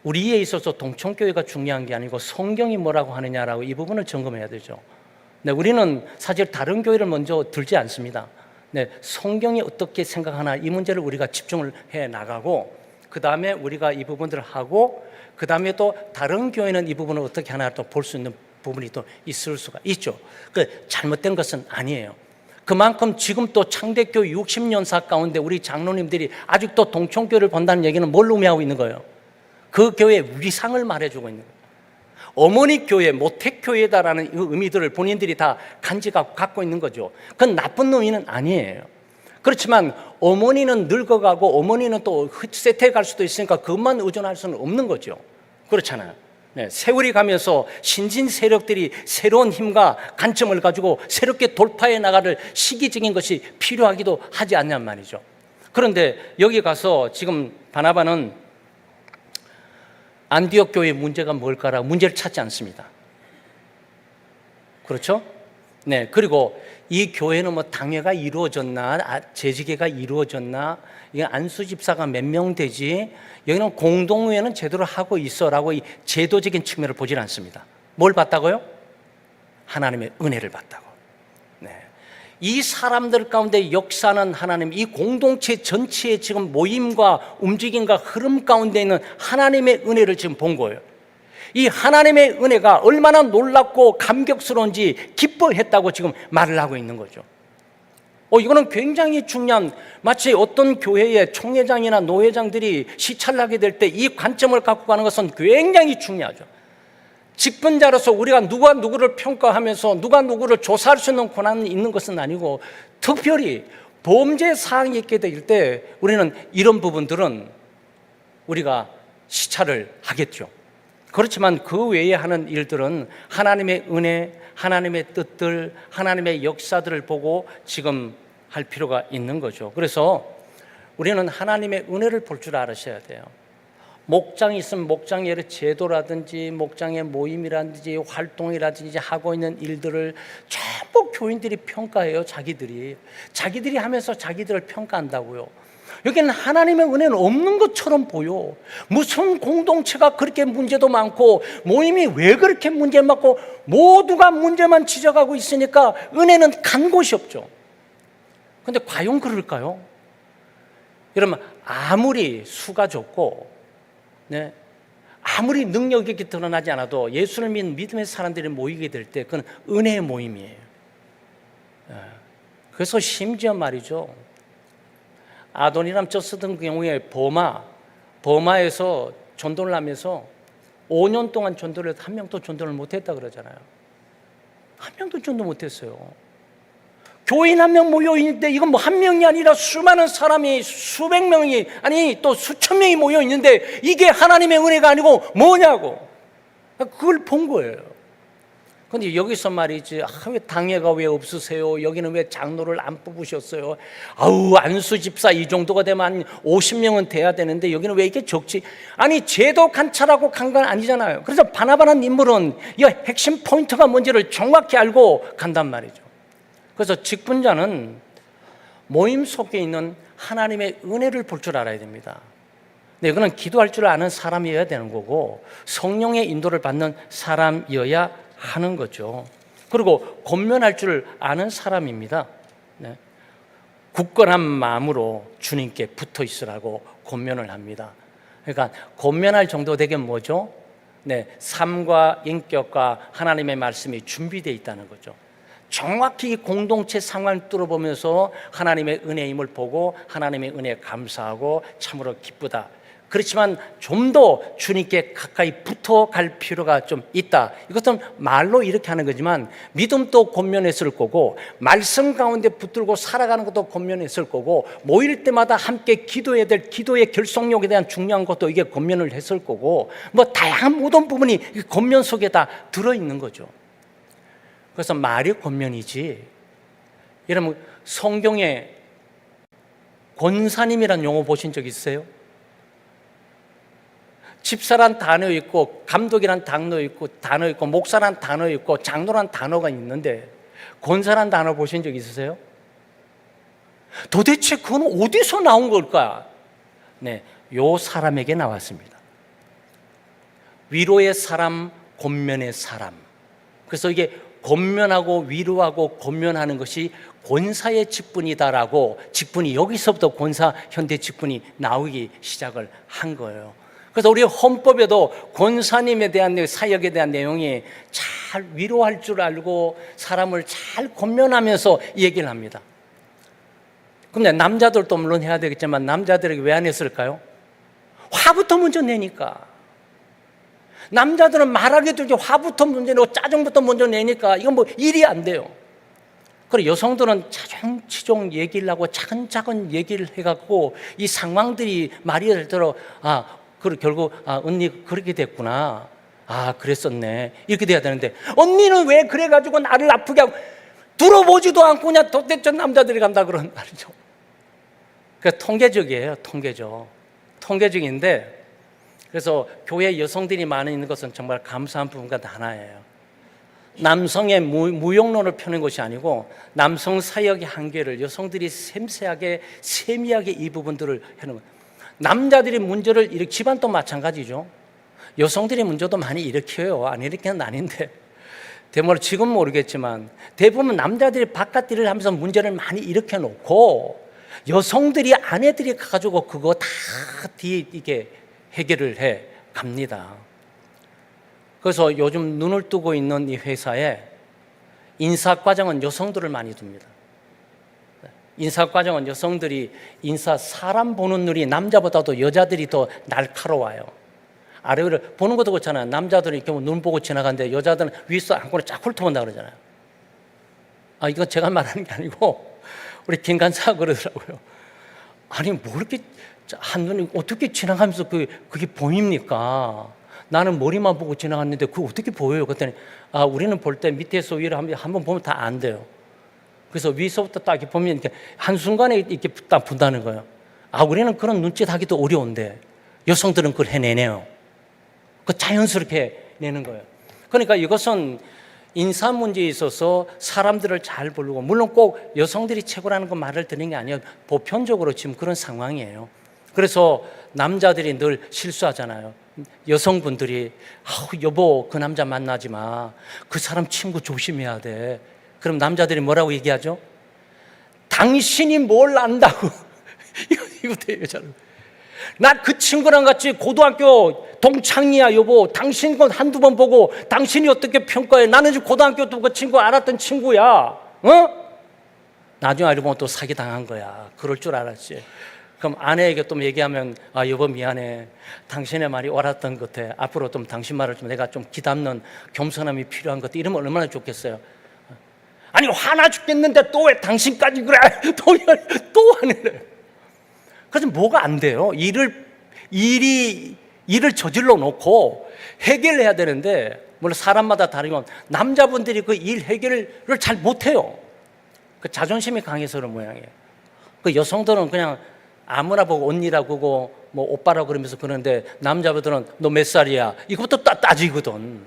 우리에 있어서 동청교회가 중요한 게 아니고 성경이 뭐라고 하느냐라고 이 부분을 점검해야 되죠. 우리는 사실 다른 교회를 먼저 들지 않습니다. 성경이 어떻게 생각하나 이 문제를 우리가 집중을 해 나가고 그 다음에 우리가 이 부분들을 하고 그 다음에 또 다른 교회는 이 부분을 어떻게 하나 또 볼 수 있는 부분이 또 있을 수가 있죠. 잘못된 것은 아니에요. 그만큼 지금 또 창대교회 60년사 가운데 우리 장로님들이 아직도 동청교회를 본다는 얘기는 뭘 의미하고 있는 거예요? 그 교회의 위상을 말해주고 있는 거예요. 어머니 교회, 모택교회다라는 의미들을 본인들이 다 간직하고 갖고 있는 거죠. 그건 나쁜 의미는 아니에요. 그렇지만 어머니는 늙어가고 어머니는 또 세태에 갈 수도 있으니까 그것만 의존할 수는 없는 거죠. 그렇잖아요. 세월이 가면서 신진 세력들이 새로운 힘과 관점을 가지고 새롭게 돌파해 나가를 시기적인 것이 필요하기도 하지 않냔 말이죠. 그런데 여기 가서 지금 바나바는 안디옥 교회의 문제가 뭘까라고 문제를 찾지 않습니다. 그렇죠? 그리고 이 교회는 뭐 당회가 이루어졌나, 재직회가 이루어졌나, 이게 안수 집사가 몇 명 되지, 여기는 공동회는 제대로 하고 있어라고 이 제도적인 측면을 보질 않습니다. 뭘 봤다고요? 하나님의 은혜를 봤다고. 이 사람들 가운데 역사는 하나님, 이 공동체 전체의 지금 모임과 움직임과 흐름 가운데 있는 하나님의 은혜를 지금 본 거예요. 이 하나님의 은혜가 얼마나 놀랍고 감격스러운지 기뻐했다고 지금 말을 하고 있는 거죠. 이거는 굉장히 중요한, 마치 어떤 교회의 총회장이나 노회장들이 시찰하게 될 때 이 관점을 갖고 가는 것은 굉장히 중요하죠. 직분자로서 우리가 누가 누구를 평가하면서 누가 누구를 조사할 수 있는 권한이 있는 것은 아니고, 특별히 범죄 사항이 있게 될 때 우리는 이런 부분들은 우리가 시찰을 하겠죠. 그렇지만 그 외에 하는 일들은 하나님의 은혜, 하나님의 뜻들, 하나님의 역사들을 보고 지금 할 필요가 있는 거죠. 그래서 우리는 하나님의 은혜를 볼 줄 알으셔야 돼요. 목장이 있으면 목장의 제도라든지 목장의 모임이라든지 활동이라든지 하고 있는 일들을 전부 교인들이 평가해요. 자기들이 하면서 자기들을 평가한다고요. 여기는 하나님의 은혜는 없는 것처럼 보여. 무슨 공동체가 그렇게 문제도 많고 모임이 왜 그렇게 문제 많고 모두가 문제만 지적하고 있으니까 은혜는 간 곳이 없죠. 그런데 과연 그럴까요? 여러분, 아무리 수가 좋고 아무리 능력이 드러나지 않아도 예수를 믿는 믿음의 사람들이 모이게 될 때 그건 은혜의 모임이에요. 그래서 심지어 말이죠, 아도니람 쩌스던 경우에 버마에서 전도를 하면서 5년 동안 전도를 해도 한 명도 전도를 못했다 그러잖아요. 한 명도 전도 못했어요. 교인 한 명 모여있는데 이건 뭐 한 명이 아니라 수많은 사람이 수백 명이 아니 또 수천 명이 모여있는데 이게 하나님의 은혜가 아니고 뭐냐고, 그걸 본 거예요. 근데 여기서 말이지, 왜 당회가 왜 없으세요? 여기는 왜 장로를 안 뽑으셨어요? 아우, 안수 집사 이 정도가 되면 한 50명은 돼야 되는데 여기는 왜 이렇게 적지? 아니, 제도 관찰하고 간 건 아니잖아요. 그래서 바나바라는 인물은 이 핵심 포인트가 뭔지를 정확히 알고 간단 말이죠. 그래서 직분자는 모임 속에 있는 하나님의 은혜를 볼 줄 알아야 됩니다. 근데 이거는 기도할 줄 아는 사람이어야 되는 거고, 성령의 인도를 받는 사람이어야 하는 거죠. 그리고 권면할 줄 아는 사람입니다. 네. 굳건한 마음으로 주님께 붙어 있으라고 권면을 합니다. 그러니까 권면할 정도 되게 뭐죠? 네, 삶과 인격과 하나님의 말씀이 준비되어 있다는 거죠. 정확히 공동체 상황을 뚫어보면서 하나님의 은혜임을 보고 하나님의 은혜에 감사하고 참으로 기쁘다. 그렇지만 좀 더 주님께 가까이 붙어갈 필요가 좀 있다. 이것은 말로 이렇게 하는 거지만 믿음도 권면했을 거고, 말씀 가운데 붙들고 살아가는 것도 권면했을 거고, 모일 때마다 함께 기도해야 될 기도의 결속력에 대한 중요한 것도 이게 권면을 했을 거고, 뭐 다양한 모든 부분이 권면 속에 다 들어있는 거죠. 그래서 말이 권면이지, 여러분 성경에 권사님이라는 용어 보신 적 있어요? 집사란 단어 있고, 감독이란 단어 있고, 목사란 단어 있고, 장로란 단어가 있는데 권사란 단어 보신 적 있으세요? 도대체 그건 어디서 나온 걸까? 네, 요 사람에게 나왔습니다. 위로의 사람, 권면의 사람. 그래서 이게 권면하고 위로하고 권면하는 것이 권사의 직분이다라고, 직분이 여기서부터 권사 현대 직분이 나오기 시작을 한 거예요. 그래서 우리 헌법에도 권사님에 대한 사역에 대한 내용이 잘 위로할 줄 알고 사람을 잘 권면하면서 얘기를 합니다. 근데 남자들도 물론 해야 되겠지만 남자들에게 왜 안 했을까요? 화부터 먼저 내니까. 남자들은 말하기도 이제 화부터 먼저 내고 짜증부터 먼저 내니까 이건 뭐 일이 안 돼요. 그리고 여성들은 차종치종 얘기를 하고 차근차근 얘기를 해갖고 이 상황들이 말이 될 대로 결국 언니 그렇게 됐구나. 그랬었네. 이렇게 돼야 되는데 언니는 왜 그래가지고 나를 아프게 하고 들어보지도 않고 그냥 도대체 남자들이 간다 그런 말이죠. 그러니까 통계적이에요. 통계적인데 그래서 교회 여성들이 많이 있는 것은 정말 감사한 부분과 하나예요. 남성의 무용론을 펴는 것이 아니고 남성 사역의 한계를 여성들이 섬세하게 세미하게 이 부분들을 하는 거예요. 남자들이 문제를 집안도 마찬가지죠. 여성들이 문제도 많이 일으켜요. 안 일으키는 아닌데 대부분 지금 모르겠지만 대부분 남자들이 바깥 일을 하면서 문제를 많이 일으켜 놓고 여성들이 아내들이 가지고 그거 다 이게 해결을 해 갑니다. 그래서 요즘 눈을 뜨고 있는 이 회사에 인사과정은 여성들을 많이 둡니다. 인사과정은 여성들이 사람 보는 눈이 남자보다도 여자들이 더 날카로워요. 아래를 보는 것도 그렇잖아요. 남자들은 이렇게 눈 보고 지나가는데 여자들은 위에서 한꺼번에 쫙 훑어본다 그러잖아요. 이건 제가 말하는 게 아니고 우리 김 간사가 그러더라고요. 아니 뭐 이렇게 한눈이 어떻게 지나가면서 그게 보입니까? 나는 머리만 보고 지나갔는데 그거 어떻게 보여요? 그랬더니 우리는 볼 때 밑에서 위로 한번 보면 다 안 돼요. 그래서 위서부터 딱 이렇게 보면 이렇게 한순간에 이렇게 딱 본다는 거예요. 우리는 그런 눈짓 하기도 어려운데 여성들은 그걸 해내네요. 그 자연스럽게 내는 거예요. 그러니까 이것은 인사 문제에 있어서 사람들을 잘 부르고, 물론 꼭 여성들이 최고라는 거 말을 드리는 게 아니에요. 보편적으로 지금 그런 상황이에요. 그래서 남자들이 늘 실수하잖아요. 여성분들이 여보 그 남자 만나지 마. 그 사람 친구 조심해야 돼. 그럼 남자들이 뭐라고 얘기하죠? 당신이 뭘 안다고. 이거 돼요, 여자는. 나 그 친구랑 같이 고등학교 동창이야, 여보. 당신 건 한두 번 보고 당신이 어떻게 평가해? 나는 지금 고등학교 때 그 친구 알았던 친구야. 나중에 알고 보면 또 사기 당한 거야. 그럴 줄 알았지. 그럼 아내에게 또 얘기하면 여보 미안해. 당신의 말이 옳았던 것 같아. 앞으로 좀 당신 말을 좀 내가 좀 귀담는 겸손함이 필요한 것 같아. 이러면 얼마나 좋겠어요. 아니 화나 죽겠는데 또 왜 당신까지 그래? 또 화내래. 그래서 뭐가 안 돼요? 일을 저질러 놓고 해결해야 되는데 물론 사람마다 다르고 남자분들이 그 일 해결을 잘 못해요. 그 자존심이 강해서 그런 모양이에요. 그 여성들은 그냥 아무나 보고 언니라고 그러고 뭐 오빠라고 그러면서 그러는데 남자분들은 너 몇 살이야? 이것도 따지거든.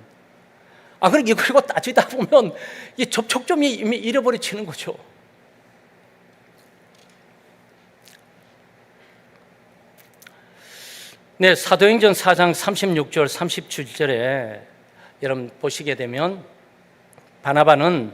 그러니까 이거 따지다 보면 이 접촉점이 이미 잃어버리지는 거죠. 네, 사도행전 4장 36절, 37절에 여러분 보시게 되면 바나바는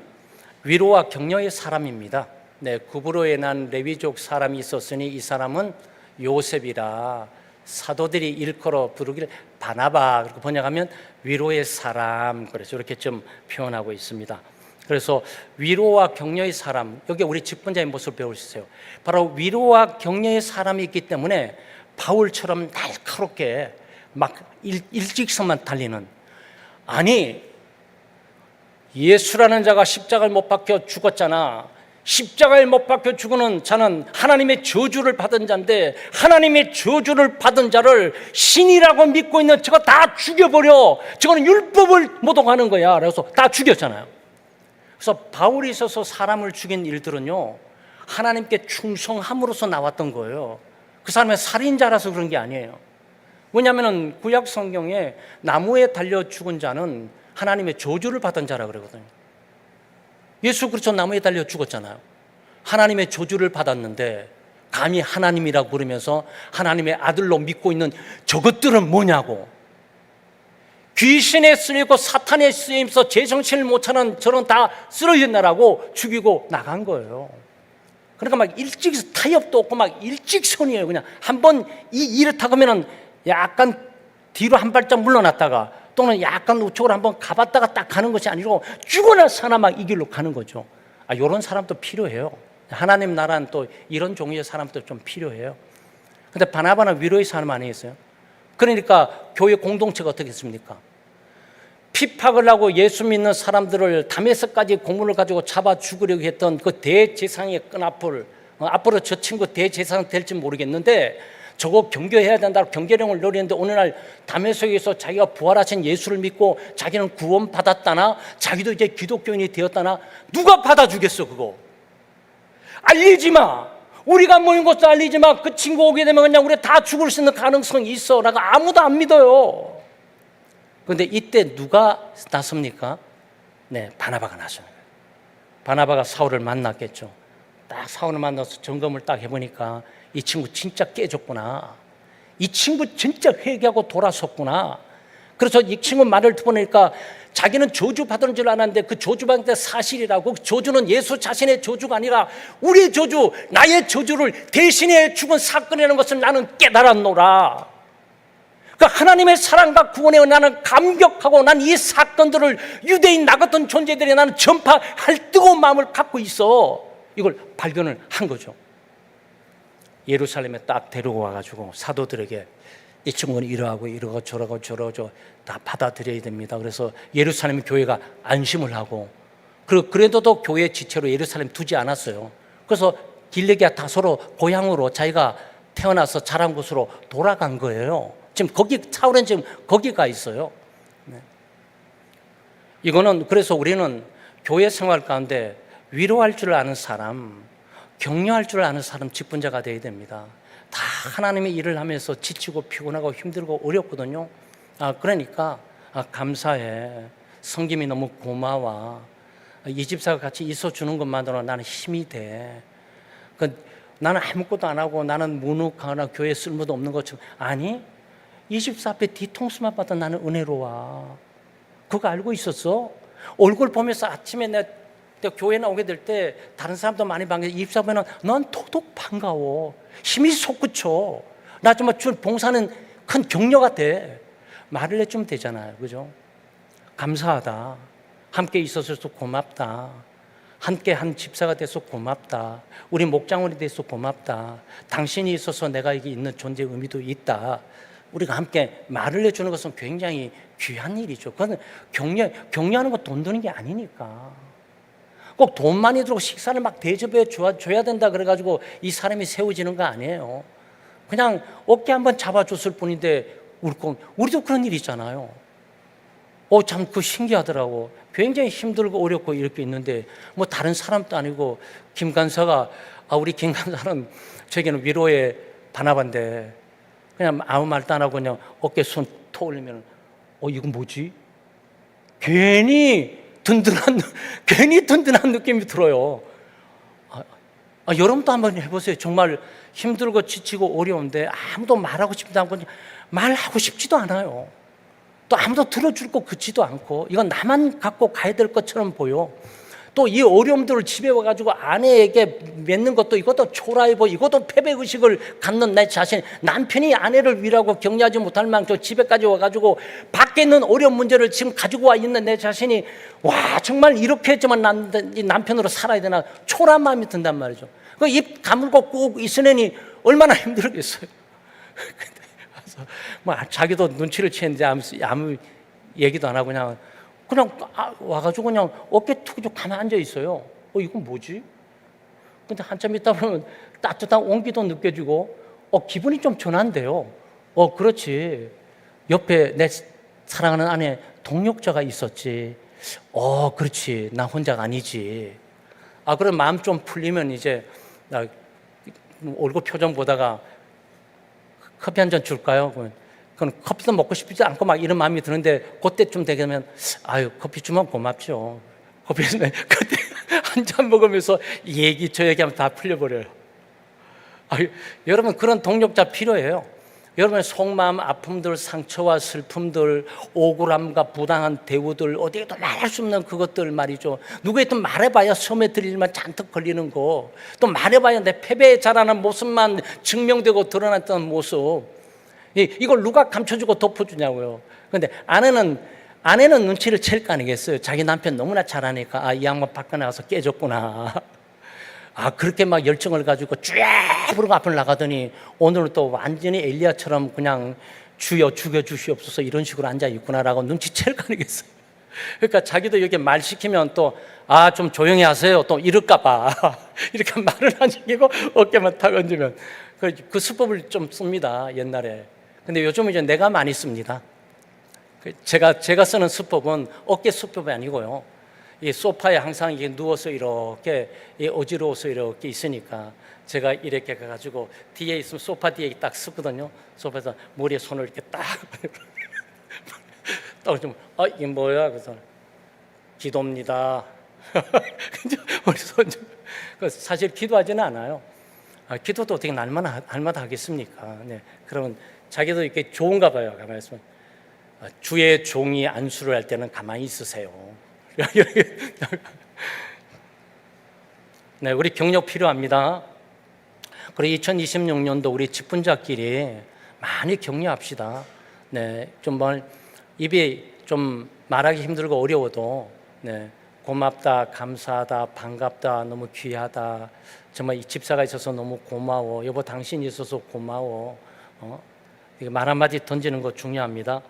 위로와 격려의 사람입니다. 네, 구브로에 난 레위족 사람이 있었으니 이 사람은 요셉이라 사도들이 일컬어 부르기를 바나바, 그렇게 번역하면 위로의 사람, 그래서 이렇게 좀 표현하고 있습니다. 그래서 위로와 격려의 사람, 여기 우리 직분자의 모습을 배울 수 있어요. 바로 위로와 격려의 사람이 있기 때문에 바울처럼 날카롭게 막 일직선만 달리는, 아니 예수라는 자가 십자가를 못 박혀 죽었잖아. 십자가에 못 박혀 죽는 자는 하나님의 저주를 받은 자인데 하나님의 저주를 받은 자를 신이라고 믿고 있는 저거 다 죽여버려. 저거는 율법을 모독하는 거야. 그래서 다 죽였잖아요. 그래서 바울이 있어서 사람을 죽인 일들은요, 하나님께 충성함으로써 나왔던 거예요. 그 사람의 살인자라서 그런 게 아니에요. 왜냐하면 구약 성경에 나무에 달려 죽은 자는 하나님의 저주를 받은 자라 그러거든요. 예수 그리스도 나무에 달려 죽었잖아요. 하나님의 저주를 받았는데 감히 하나님이라고 부르면서 하나님의 아들로 믿고 있는 저것들은 뭐냐고. 귀신에 쓰이고 사탄에 쓰임서 제정신을 못 차는 저런 다 쓰러졌나라고 죽이고 나간 거예요. 그러니까 막 타협도 없고 막 일직선이에요. 그냥 한번 이렇다 그러면은 약간 뒤로 한 발짝 물러났다가 또는 약간 우측으로 한번 가봤다가 딱 가는 것이 아니고 죽어나 사나 막 이 길로 가는 거죠. 이런 사람도 필요해요. 하나님 나라는 또 이런 종류의 사람도 좀 필요해요. 근데 바나바는 위로의 사람 아니겠어요? 그러니까 교회 공동체가 어떻게 했습니까? 핍박을 하고 예수 믿는 사람들을 담에서까지 고문을 가지고 잡아 죽으려고 했던 그 대제사장의 끈앞을, 앞으로 저 친구 대제사장 될지 모르겠는데 저거 경계해야 된다고 경계령을 내리는데 어느 날 담에서에서 자기가 부활하신 예수를 믿고 자기는 구원받았다나 자기도 이제 기독교인이 되었다나 누가 받아주겠어. 그거 알리지 마. 우리가 모인 것도 알리지 마. 그 친구 오게 되면 그냥 우리 다 죽을 수 있는 가능성이 있어. 라고 아무도 안 믿어요. 그런데 이때 누가 나섭니까? 네, 바나바가 나서는 거예요. 바나바가 사울을 만났겠죠. 딱 사울을 만나서 점검을 딱 해보니까 이 친구 진짜 깨졌구나. 이 친구 진짜 회개하고 돌아섰구나. 그래서 이 친구 말을 듣보니까 자기는 저주받은 줄 알았는데 그 저주받은 게 사실이라고. 그 저주는 예수 자신의 저주가 아니라 우리의 저주, 나의 저주를 대신해 죽은 사건이라는 것을 나는 깨달았노라. 그러니까 하나님의 사랑과 구원에 나는 감격하고 난 이 사건들을 유대인 나 같은 존재들이 나는 전파할 뜨거운 마음을 갖고 있어. 이걸 발견을 한 거죠. 예루살렘에 딱 데리고 와가지고 사도들에게 이 친구는 이러하고 이러고 저러고 저러고 다 받아들여야 됩니다. 그래서 예루살렘 교회가 안심을 하고, 그리고 그래도 교회 지체로 예루살렘 두지 않았어요. 그래서 길르기아 다소로 고향으로 자기가 태어나서 자란 곳으로 돌아간 거예요. 지금 사울은 지금 거기 가 있어요. 네. 이거는 그래서 우리는 교회 생활 가운데 위로할 줄 아는 사람, 격려할 줄 아는 사람, 직분자가 되어야 됩니다. 다 하나님의 일을 하면서 지치고 피곤하고 힘들고 어렵거든요. 그러니까 감사해. 성김이 너무 고마워. 이 집사가 같이 있어주는 것만으로 나는 힘이 돼. 나는 아무것도 안 하고 나는 무능하거나 교회에 쓸모도 없는 것처럼. 아니, 이 집사 앞에 뒤통수만 봐도 나는 은혜로워. 그거 알고 있었어? 얼굴 보면서 아침에 내가 교회 나오게 될 때 다른 사람도 많이 반가워. 이 집사 보면 넌 더더욱 반가워. 힘이 솟구쳐. 나 정말 준 봉사는 큰 격려가 돼. 말을 해주면 되잖아요. 그죠? 감사하다. 함께 있어서 고맙다. 함께 한 집사가 돼서 고맙다. 우리 목장원이 돼서 고맙다. 당신이 있어서 내가 여기 있는 존재의 의미도 있다. 우리가 함께 말을 해주는 것은 굉장히 귀한 일이죠. 그건 격려하는 거 돈 드는 게 아니니까. 꼭 돈 많이 들고 식사를 막 대접해 줘야 된다 그래가지고 이 사람이 세워지는 거 아니에요. 그냥 어깨 한번 잡아줬을 뿐인데 우리도 그런 일이 있잖아요. 참 그 신기하더라고. 굉장히 힘들고 어렵고 이렇게 있는데 뭐 다른 사람도 아니고 김 간사가 우리 김 간사는 저에게는 위로의 반합한데 그냥 아무 말도 안 하고 그냥 어깨 손 터 올리면 이건 뭐지? 괜히 든든한 느낌이 들어요. 여러분도 한번 해보세요. 정말 힘들고 지치고 어려운데 아무도 말하고 싶지도 않고 말하고 싶지도 않아요. 또 아무도 들어줄 것 같지도 않고 이건 나만 갖고 가야 될 것처럼 보여. 또 이 어려움들을 집에 와가지고 아내에게 맺는 것도 이것도 초라해보, 이것도 패배의식을 갖는 내 자신, 남편이 아내를 위라고 격려하지 못할 만큼 집에까지 와가지고 밖에 있는 어려운 문제를 지금 가지고 와 있는 내 자신이 정말 이렇게 했지만 난 이 남편으로 살아야 되나 초라한 마음이 든단 말이죠. 그 입 다물고 꾹 있으려니 얼마나 힘들겠어요. 자기도 눈치를 채는데 아무 얘기도 안 하고 그냥 와가지고 그냥 어깨 툭툭 가만히 앉아 있어요. 이건 뭐지? 근데 한참 있다 보면 따뜻한 온기도 느껴지고 기분이 좀 전환돼요. 그렇지. 옆에 내 사랑하는 아내 동력자가 있었지. 그렇지. 나 혼자가 아니지. 그럼 마음 좀 풀리면 이제 나 얼굴 표정 보다가 커피 한 잔 줄까요? 그건 커피도 먹고 싶지 않고 막 이런 마음이 드는데 그때쯤 되면 커피 주면 고맙죠. 커피는 그때 한 잔 먹으면서 저 얘기하면 다 풀려버려요. 여러분 그런 동력자 필요해요. 여러분의 속마음 아픔들, 상처와 슬픔들, 억울함과 부당한 대우들, 어디에도 말할 수 없는 그것들 말이죠. 누구에도 말해봐야 섬에 들리면 잔뜩 걸리는 거, 또 말해봐야 내 패배에 자라는 모습만 증명되고 드러났던 모습, 이걸 누가 감춰주고 덮어주냐고요. 그런데 아내는 눈치를 챌 거 아니겠어요. 자기 남편 너무나 잘하니까 이 양반 밖에 나가서 깨졌구나. 그렇게 막 열정을 가지고 쫙 부르고 앞을 나가더니 오늘은 또 완전히 엘리야처럼 그냥 주여 죽여주시옵소서 이런 식으로 앉아있구나라고 눈치챌 거 아니겠어요. 그러니까 자기도 이렇게 말 시키면 또 좀 조용히 하세요 또 이럴까봐 이렇게 말을 안 시키고 어깨만 탁 얹으면 그 수법을 좀 씁니다 옛날에. 근데 요즘은 이제 내가 많이 씁니다. 제가 쓰는 수법은 어깨 수법이 아니고요, 이 소파에 항상 이게 누워서 이렇게 어지러워서 이렇게 있으니까 제가 이렇게 가가지고 뒤에 있으면 소파 뒤에 딱 쓰거든요. 소파에서 머리에 손을 이렇게 딱 좀 이게 뭐야? 그래서 기도입니다. 우리 손 사실 기도하지는 않아요. 기도도 어떻게 날마다 하겠습니까? 네. 그러면 자기도 이렇게 좋은가 봐요. 가만히 있으면 주의 종이 안수를 할 때는 가만히 있으세요. 네, 우리 경력 필요합니다. 그리고 2026년도 우리 직분자끼리 많이 격려합시다. 네, 좀 입이 좀 말하기 힘들고 어려워도 고맙다, 감사하다, 반갑다, 너무 귀하다, 정말 이 집사가 있어서 너무 고마워, 여보 당신이 있어서 고마워, 말 한마디 던지는 거 중요합니다.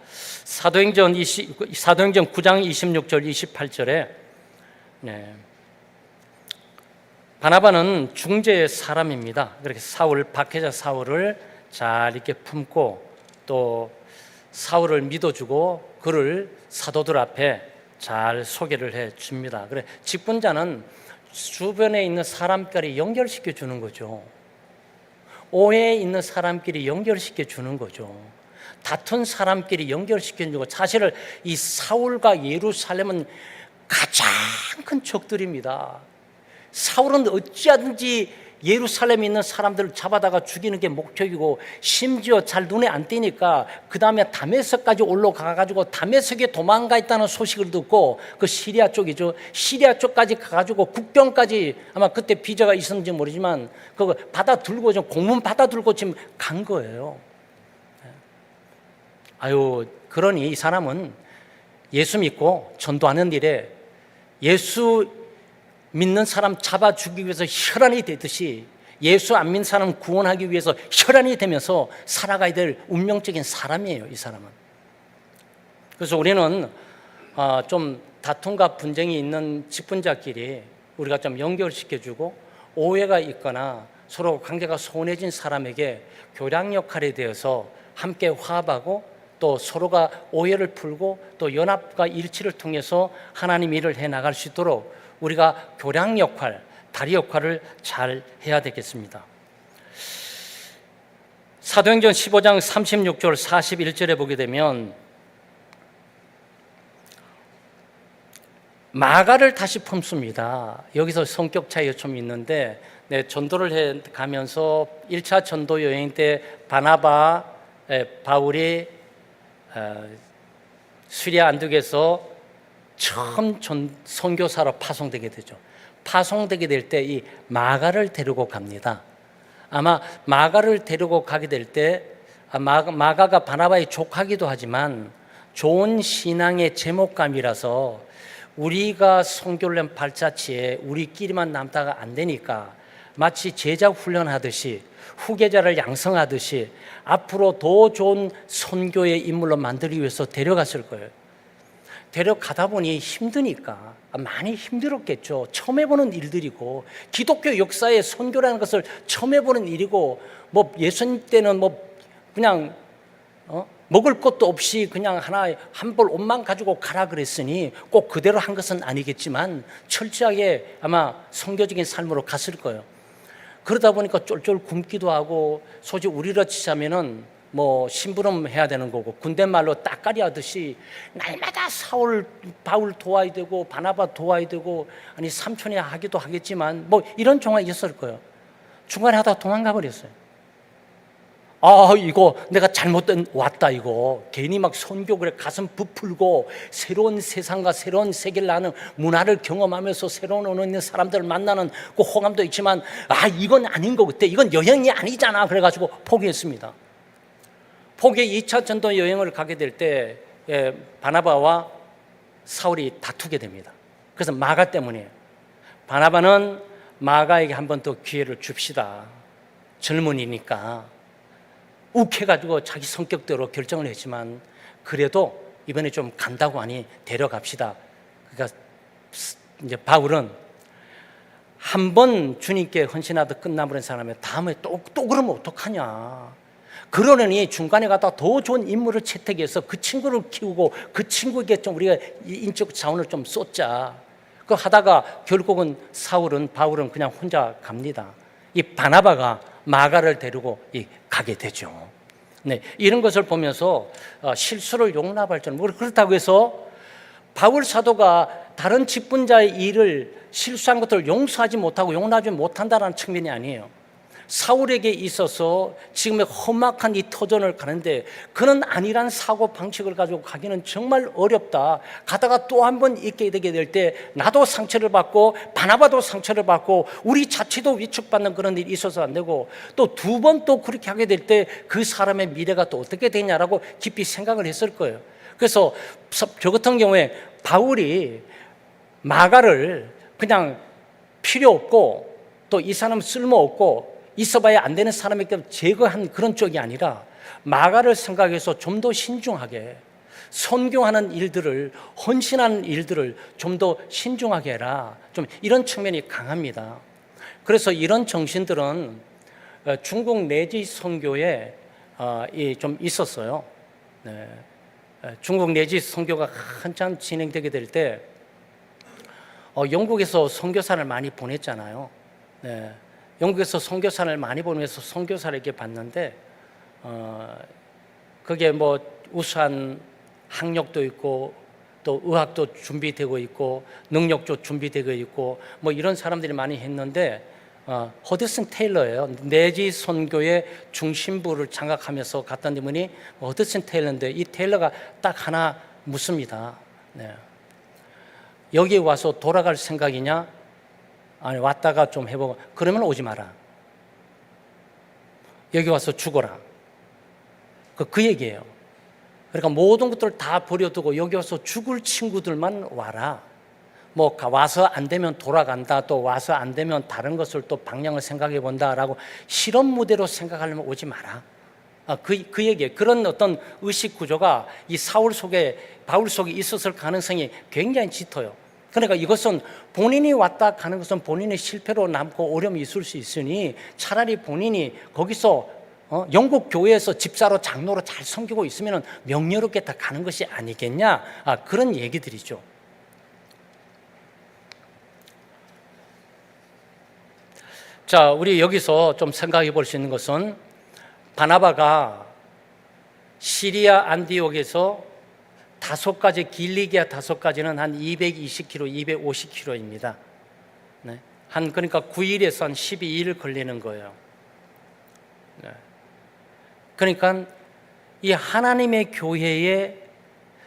사도행전 9장 26절 28절에 바나바는 중재의 사람입니다. 그렇게 박해자 사울을 잘 이렇게 품고 또 사울을 믿어주고 그를 사도들 앞에 잘 소개를 해 줍니다. 그래 직분자는 주변에 있는 사람끼리 연결시켜 주는 거죠. 오해에 있는 사람끼리 연결시켜 주는 거죠. 다툰 사람끼리 연결시켜 주고, 사실은 이 사울과 예루살렘은 가장 큰 적들입니다. 사울은 어찌하든지 예루살렘에 있는 사람들을 잡아다가 죽이는 게 목적이고, 심지어 잘 눈에 안 띄니까 그 다음에 다메섹까지 올라가가지고 다메섹에 도망가 있다는 소식을 듣고 그 시리아 쪽이죠. 시리아 쪽까지 가가지고 국경까지, 아마 그때 비자가 있었는지 모르지만 그거 받아들고 좀 공문 받아들고 지금 간 거예요. 그러니 이 사람은 예수 믿고 전도하는 일에 예수 믿는 사람 잡아 죽이기 위해서 혈안이 되듯이 예수 안 믿는 사람 구원하기 위해서 혈안이 되면서 살아가야 될 운명적인 사람이에요, 이 사람은. 그래서 우리는 좀 다툼과 분쟁이 있는 직분자끼리 우리가 좀 연결시켜주고, 오해가 있거나 서로 관계가 소원해진 사람에게 교량 역할에 대해서 함께 화합하고 또 서로가 오해를 풀고 또 연합과 일치를 통해서 하나님 일을 해 나갈 수 있도록 우리가 교량 역할, 다리 역할을 잘 해야 되겠습니다. 사도행전 15장 36절 41절에 보게 되면 마가를 다시 품습니다. 여기서 성격 차이가 좀 있는데 전도를 해 가면서 1차 전도 여행 때 바나바, 바울이 시리아 안디옥에서 처음 선교사로 파송되게 되죠. 파송되게 될 때 이 마가를 데리고 갑니다. 아마 마가를 데리고 가게 될 때 마가가 바나바의 조카기도 하지만 좋은 신앙의 제목감이라서 우리가 선교를 낸 발자취에 우리끼리만 남다가 안 되니까 마치 제자 훈련하듯이 후계자를 양성하듯이 앞으로 더 좋은 선교의 인물로 만들기 위해서 데려갔을 거예요. 데려가다 보니 힘드니까 많이 힘들었겠죠. 처음 해보는 일들이고 기독교 역사에 선교라는 것을 처음 해보는 일이고 뭐 예수님 때는 뭐 그냥 먹을 것도 없이 그냥 한 벌 옷만 가지고 가라 그랬으니 꼭 그대로 한 것은 아니겠지만 철저하게 아마 선교적인 삶으로 갔을 거예요. 그러다 보니까 쫄쫄 굶기도 하고 솔직히 우리로 치자면은 뭐 심부름 해야 되는 거고 군대 말로 따까리 하듯이 날마다 바울 도와야 되고 바나바 도와야 되고 아니 삼촌이 하기도 하겠지만 뭐 이런 종합이 있었을 거예요. 중간에 하다가 도망가 버렸어요. 이거 내가 잘못 왔다 이거 괜히 막 선교 그래 가슴 부풀고 새로운 세상과 새로운 세계를 아는 문화를 경험하면서 새로운 언어 있는 사람들을 만나는 그 호감도 있지만 이건 아닌 거 그때 이건 여행이 아니잖아 그래가지고 포기했습니다. 포기해 2차 전도 여행을 가게 될 때 바나바와 사울이 다투게 됩니다. 그래서 마가 때문이에요. 바나바는 마가에게 한 번 더 기회를 줍시다. 젊은이니까 욱해가지고 자기 성격대로 결정을 했지만 그래도 이번에 좀 간다고 하니 데려갑시다. 그러니까 이제 바울은 한 번 주님께 헌신하다 끝나버린 사람이 다음에 또 그러면 어떡하냐. 그러려니 중간에 갔다 더 좋은 인물을 채택해서 그 친구를 키우고 그 친구에게 좀 우리가 인적 자원을 좀 쏟자. 그 하다가 결국은 바울은 그냥 혼자 갑니다. 이 바나바가 마가를 데리고 가게 되죠. 네, 이런 것을 보면서 실수를 용납할 줄 그렇다고 해서 바울 사도가 다른 직분자의 일을 실수한 것들을 용서하지 못하고 용납하지 못한다는 측면이 아니에요. 사울에게 있어서 지금의 험악한 이 터전을 가는데 그는 아니란 사고 방식을 가지고 가기는 정말 어렵다. 가다가 또 한 번 있게 되게 될 때 나도 상처를 받고 바나바도 상처를 받고 우리 자체도 위축받는 그런 일이 있어서 안 되고 또 두 번 또 그렇게 하게 될 때 그 사람의 미래가 또 어떻게 되냐라고 깊이 생각을 했을 거예요. 그래서 저 같은 경우에 바울이 마가를 그냥 필요 없고 또 이 사람 쓸모없고 있어봐야 안 되는 사람에게 제거한 그런 쪽이 아니라 마가를 생각해서 좀 더 신중하게 선교하는 일들을 헌신하는 일들을 좀 더 신중하게 해라. 좀 이런 측면이 강합니다. 그래서 이런 정신들은 중국 내지 선교에 좀 있었어요. 네. 중국 내지 선교가 한참 진행되게 될 때 영국에서 선교사를 많이 보냈잖아요. 네. 영국에서 선교사를 많이 보내면서 선교사를 이렇게 봤는데 그게 뭐 우수한 학력도 있고 또 의학도 준비되고 있고 능력도 준비되고 있고 뭐 이런 사람들이 많이 했는데 허드슨 테일러예요. 내지 선교의 중심부를 장악하면서 갔던 분이 허드슨 테일러인데 이 테일러가 딱 하나 묻습니다. 네. 여기 와서 돌아갈 생각이냐? 아니 왔다가 좀 해보고 그러면 오지 마라. 여기 와서 죽어라. 그 얘기예요. 그러니까 모든 것들을 다 버려두고 여기 와서 죽을 친구들만 와라. 뭐 와서 안 되면 돌아간다. 또 와서 안 되면 다른 것을 또 방향을 생각해 본다라고 실험 무대로 생각하려면 오지 마라. 그 얘기예요. 그런 어떤 의식 구조가 이 바울 속에 있었을 가능성이 굉장히 짙어요. 그러니까 이것은 본인이 왔다 가는 것은 본인의 실패로 남고 어려움이 있을 수 있으니 차라리 본인이 거기서 영국 교회에서 집사로 장로로 잘 섬기고 있으면 명예롭게 다 가는 것이 아니겠냐, 그런 얘기들이죠. 자, 우리 여기서 좀 생각해 볼 수 있는 것은 바나바가 시리아 안디옥에서 5가지, 길리기아 5가지는 한 220km, 250km입니다. 네. 그러니까 9일에서 한 12일 걸리는 거예요. 네. 그러니까 이 하나님의 교회의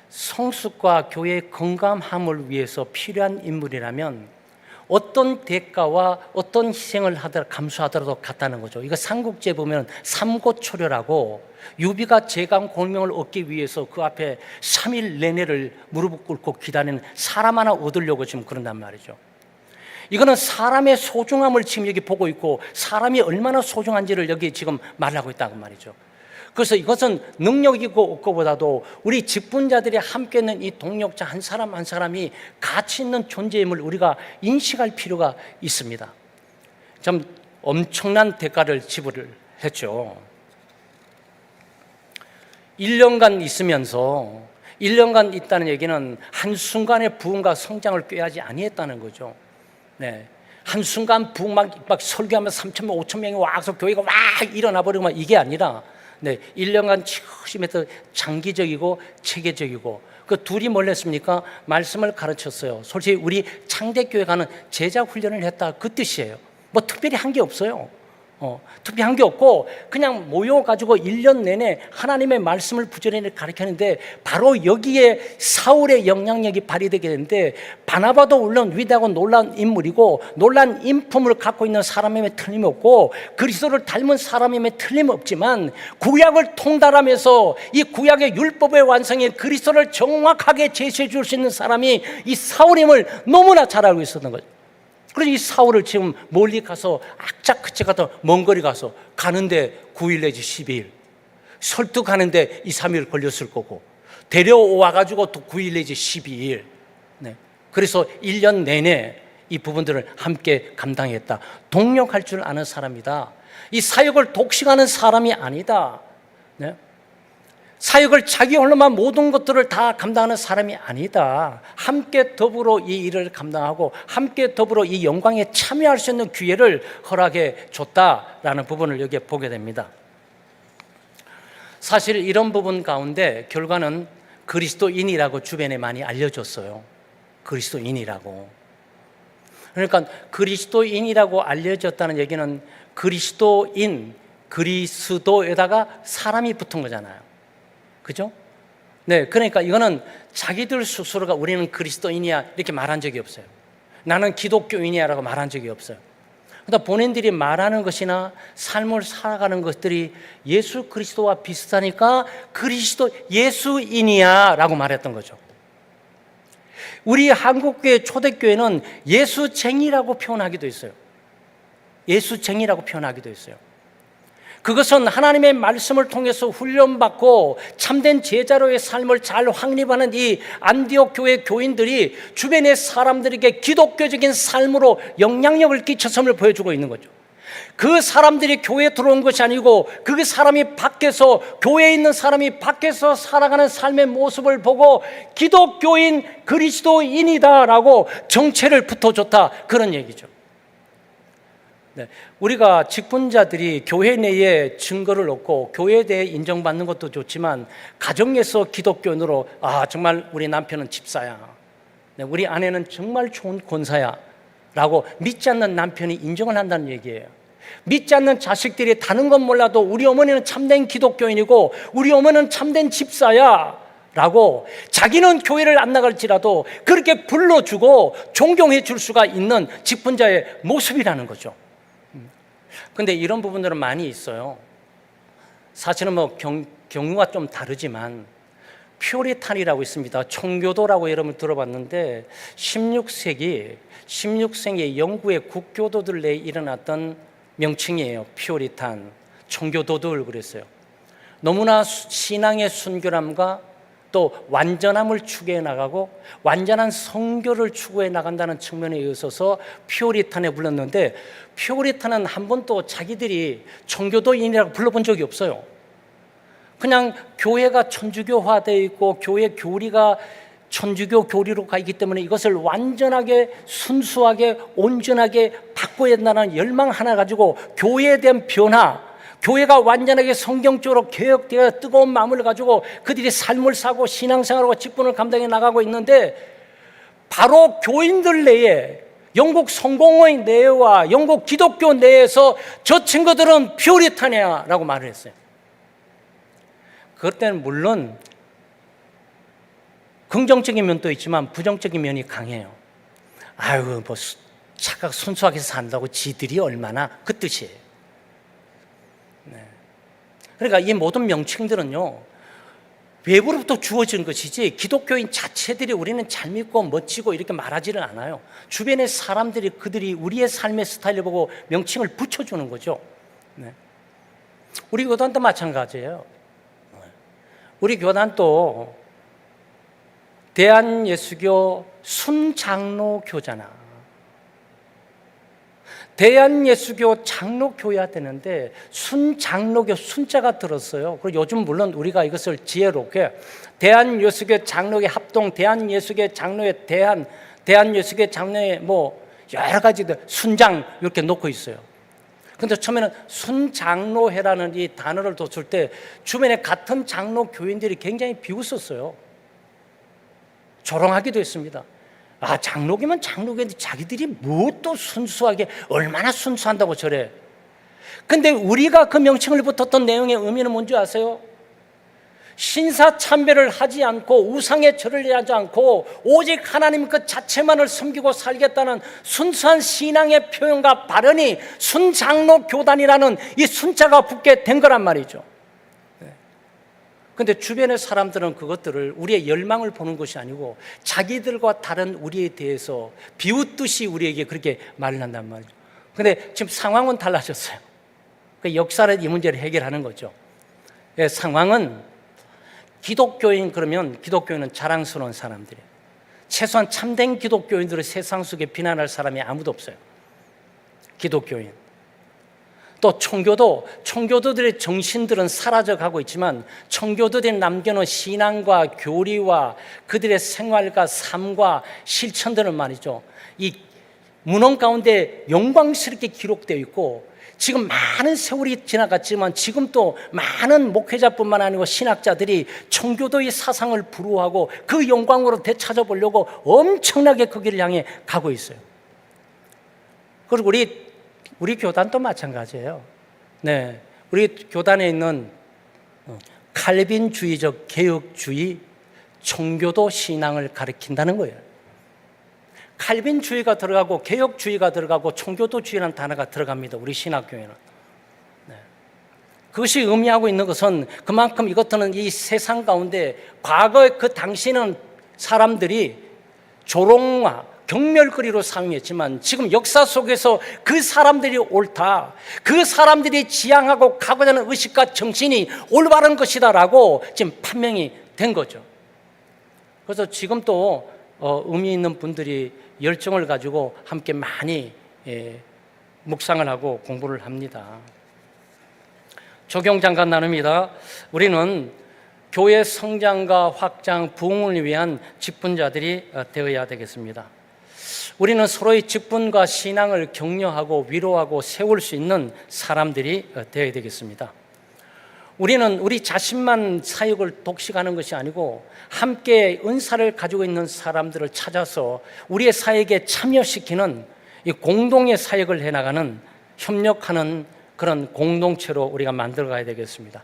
성숙과 교회의 건강함을 위해서 필요한 인물이라면 어떤 대가와 어떤 희생을 감수하더라도 같다는 거죠. 이거 삼국지에 보면 삼고초려라고 유비가 제강 공명을 얻기 위해서 그 앞에 3일 내내를 무릎 꿇고 기다리는 사람 하나 얻으려고 지금 그런단 말이죠. 이거는 사람의 소중함을 지금 여기 보고 있고 사람이 얼마나 소중한지를 여기 지금 말하고 있다고 말이죠. 그래서 이것은 능력이고 없고보다도 우리 직분자들이 함께 있는 이 동력자 한 사람 한 사람이 가치 있는 존재임을 우리가 인식할 필요가 있습니다. 참 엄청난 대가를 지불을 했죠. 1년간 있으면서 1년간 있다는 얘기는 한순간의 부흥과 성장을 꾀하지 아니했다는 거죠. 네. 한순간 부흥 막 설교하면서 3,000명, 5,000명이 와서 교회가 막 일어나 버리고 막 이게 아니라 1년간 치열히 장기적이고 체계적이고 그 둘이 뭘 했습니까? 말씀을 가르쳤어요. 솔직히 우리 창대교회가는 제자 훈련을 했다 그 뜻이에요. 뭐 특별히 한 게 없어요. 특별히 한 게 없고 그냥 모여가지고 1년 내내 하나님의 말씀을 부지런히 가르쳤는데 바로 여기에 사울의 영향력이 발휘되게 되는데 바나바도 물론 위대하고 놀라운 인물이고 놀라운 인품을 갖고 있는 사람임에 틀림없고 그리스도를 닮은 사람임에 틀림없지만 구약을 통달하면서 이 구약의 율법의 완성인 그리스도를 정확하게 제시해 줄 수 있는 사람이 이 사울임을 너무나 잘 알고 있었던 거죠. 그래서 이 사울을 지금 멀리 가서 악착같이 가서 먼 거리 가서 가는데 9일 내지 12일 설득하는데 2, 3일 걸렸을 거고 데려와가지고 또 9일 내지 12일 그래서 1년 내내 이 부분들을 함께 감당했다. 동력할 줄 아는 사람이다. 이 사역을 독식하는 사람이 아니다. 사역을 자기 홀로만 모든 것들을 다 감당하는 사람이 아니다. 함께 더불어 이 일을 감당하고 함께 더불어 이 영광에 참여할 수 있는 기회를 허락해 줬다라는 부분을 여기에 보게 됩니다. 사실 이런 부분 가운데 결과는 그리스도인이라고 주변에 많이 알려졌어요. 그리스도인이라고. 그러니까 그리스도인이라고 알려졌다는 얘기는 그리스도인, 그리스도에다가 사람이 붙은 거잖아요. 그죠? 네, 그러니까 이거는 자기들 스스로가 우리는 그리스도인이야 이렇게 말한 적이 없어요. 나는 기독교인이야 라고 말한 적이 없어요. 그러니까 본인들이 말하는 것이나 삶을 살아가는 것들이 예수 그리스도와 비슷하니까 그리스도 예수인이야 라고 말했던 거죠. 우리 한국교회 초대교회는 예수쟁이라고 표현하기도 했어요. 예수쟁이라고 표현하기도 했어요. 그것은 하나님의 말씀을 통해서 훈련받고 참된 제자로의 삶을 잘 확립하는 이 안디옥 교회 교인들이 주변의 사람들에게 기독교적인 삶으로 영향력을 끼쳤음을 보여주고 있는 거죠. 그 사람들이 교회에 들어온 것이 아니고 그 사람이 밖에서 교회에 있는 사람이 밖에서 살아가는 삶의 모습을 보고 기독교인 그리스도인이다라고 정체를 붙어줬다 그런 얘기죠. 우리가 직분자들이 교회 내에 증거를 얻고 교회에 대해 인정받는 것도 좋지만 가정에서 기독교인으로 정말 우리 남편은 집사야, 우리 아내는 정말 좋은 권사야 라고 믿지 않는 남편이 인정을 한다는 얘기예요. 믿지 않는 자식들이 다른 건 몰라도 우리 어머니는 참된 기독교인이고 우리 어머니는 참된 집사야 라고 자기는 교회를 안 나갈지라도 그렇게 불러주고 존경해 줄 수가 있는 직분자의 모습이라는 거죠. 근데 이런 부분들은 많이 있어요. 사실은 경우가 좀 다르지만 퓨리탄이라고 있습니다. 청교도라고 여러분 들어봤는데 16세기 영국의 국교도들 내에 일어났던 명칭이에요. 퓨리탄, 청교도들 그랬어요. 너무나 신앙의 순결함과 또 완전함을 추구해 나가고 완전한 성교를 추구해 나간다는 측면에 있어서 피오리탄에 불렀는데, 피오리탄은 한 번도 자기들이 청교도인이라고 불러본 적이 없어요. 그냥 교회가 천주교화되어 있고 교회 교리가 천주교 교리로 가 있기 때문에 이것을 완전하게 순수하게 온전하게 바꿔야 한다는 열망 하나 가지고 교회에 대한 변화, 교회가 완전하게 성경적으로 개혁되어 뜨거운 마음을 가지고 그들이 삶을 사고 신앙생활하고 직분을 감당해 나가고 있는데, 바로 교인들 내에, 영국 성공회 내와 영국 기독교 내에서 저 친구들은 피오리탄이야 라고 말을 했어요. 그것 때는 물론 긍정적인 면도 있지만 부정적인 면이 강해요. 아유, 뭐 착각 순수하게 산다고 지들이 얼마나, 그 뜻이에요. 네. 그러니까 이 모든 명칭들은요, 외부로부터 주어진 것이지 기독교인 자체들이 우리는 잘 믿고 멋지고 이렇게 말하지는 않아요. 주변의 사람들이 그들이 우리의 삶의 스타일을 보고 명칭을 붙여주는 거죠. 네. 우리 교단도 마찬가지예요. 우리 교단도 대한예수교 순장로교잖아. 대한예수교 장로교회야 되는데 순장로교 순자가 들었어요. 그리고 요즘 물론 우리가 이것을 지혜롭게 대한예수교 장로회 합동, 대한예수교 장로회 대한예수교 장로회 뭐 여러 가지들 순장 이렇게 놓고 있어요. 근데 처음에는 순장로회라는 이 단어를 뒀을 때 주변에 같은 장로 교인들이 굉장히 비웃었어요. 조롱하기도 했습니다. 아, 장로교면 장로교인데 자기들이 뭐 또 순수하게, 얼마나 순수한다고 저래. 근데 우리가 그 명칭을 붙었던 내용의 의미는 뭔지 아세요? 신사참배를 하지 않고 우상에 절을 하지 않고 오직 하나님 그 자체만을 섬기고 살겠다는 순수한 신앙의 표현과 발언이 순장로교단이라는 이 순자가 붙게 된 거란 말이죠. 그런데 주변의 사람들은 그것들을 우리의 열망을 보는 것이 아니고 자기들과 다른 우리에 대해서 비웃듯이 우리에게 그렇게 말을 한단 말이죠. 그런데 지금 상황은 달라졌어요. 그 역사를 이 문제를 해결하는 거죠. 상황은 기독교인, 그러면 기독교인은 자랑스러운 사람들이에요. 최소한 참된 기독교인들을 세상 속에 비난할 사람이 아무도 없어요. 기독교인. 또 청교도들의 정신들은 사라져가고 있지만 청교도들이 남겨놓은 신앙과 교리와 그들의 생활과 삶과 실천들은 말이죠, 이 문헌 가운데 영광스럽게 기록되어 있고, 지금 많은 세월이 지나갔지만 지금 또 많은 목회자뿐만 아니고 신학자들이 청교도의 사상을 부르하고 그 영광으로 되찾아보려고 엄청나게 그 길을 향해 가고 있어요. 그리고 우리 교단도 마찬가지예요. 네, 우리 교단에 있는 칼빈주의적 개혁주의 청교도 신앙을 가리킨다는 거예요. 칼빈주의가 들어가고 개혁주의가 들어가고 청교도주의라는 단어가 들어갑니다. 우리 신학교에는. 네. 그것이 의미하고 있는 것은 그만큼 이것들은 이 세상 가운데 과거에 그 당시에는 사람들이 조롱과 경멸거리로 사용했지만 지금 역사 속에서 그 사람들이 옳다, 그 사람들이 지향하고 가고자 하는 의식과 정신이 올바른 것이다라고 지금 판명이 된 거죠. 그래서 지금 또 의미 있는 분들이 열정을 가지고 함께 많이 묵상을 하고 공부를 합니다. 적용장관 나눕니다. 우리는 교회 성장과 확장, 부흥을 위한 직분자들이 되어야 되겠습니다. 우리는 서로의 직분과 신앙을 격려하고 위로하고 세울 수 있는 사람들이 되어야 되겠습니다. 우리는 우리 자신만 사역을 독식하는 것이 아니고 함께 은사를 가지고 있는 사람들을 찾아서 우리의 사역에 참여시키는 이 공동의 사역을 해나가는, 협력하는 그런 공동체로 우리가 만들어가야 되겠습니다.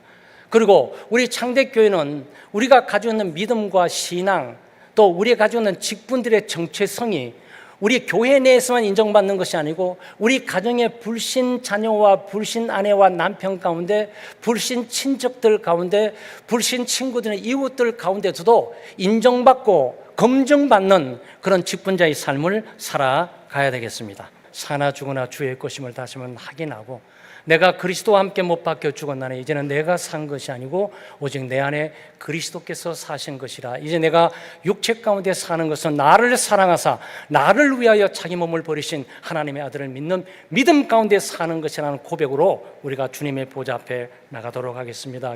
그리고 우리 창대교회는 우리가 가지고 있는 믿음과 신앙, 또 우리가 가지고 있는 직분들의 정체성이 우리 교회 내에서만 인정받는 것이 아니고 우리 가정의 불신 자녀와 불신 아내와 남편 가운데, 불신 친척들 가운데, 불신 친구들의 이웃들 가운데서도 인정받고 검증받는 그런 직분자의 삶을 살아가야 되겠습니다. 사나 죽으나 주의 것임을 다시 한번 확인하고, 내가 그리스도와 함께 못 박혀 죽었나니 이제는 내가 산 것이 아니고 오직 내 안에 그리스도께서 사신 것이라. 이제 내가 육체 가운데 사는 것은 나를 사랑하사 나를 위하여 자기 몸을 버리신 하나님의 아들을 믿는 믿음 가운데 사는 것이라는 고백으로 우리가 주님의 보좌 앞에 나가도록 하겠습니다.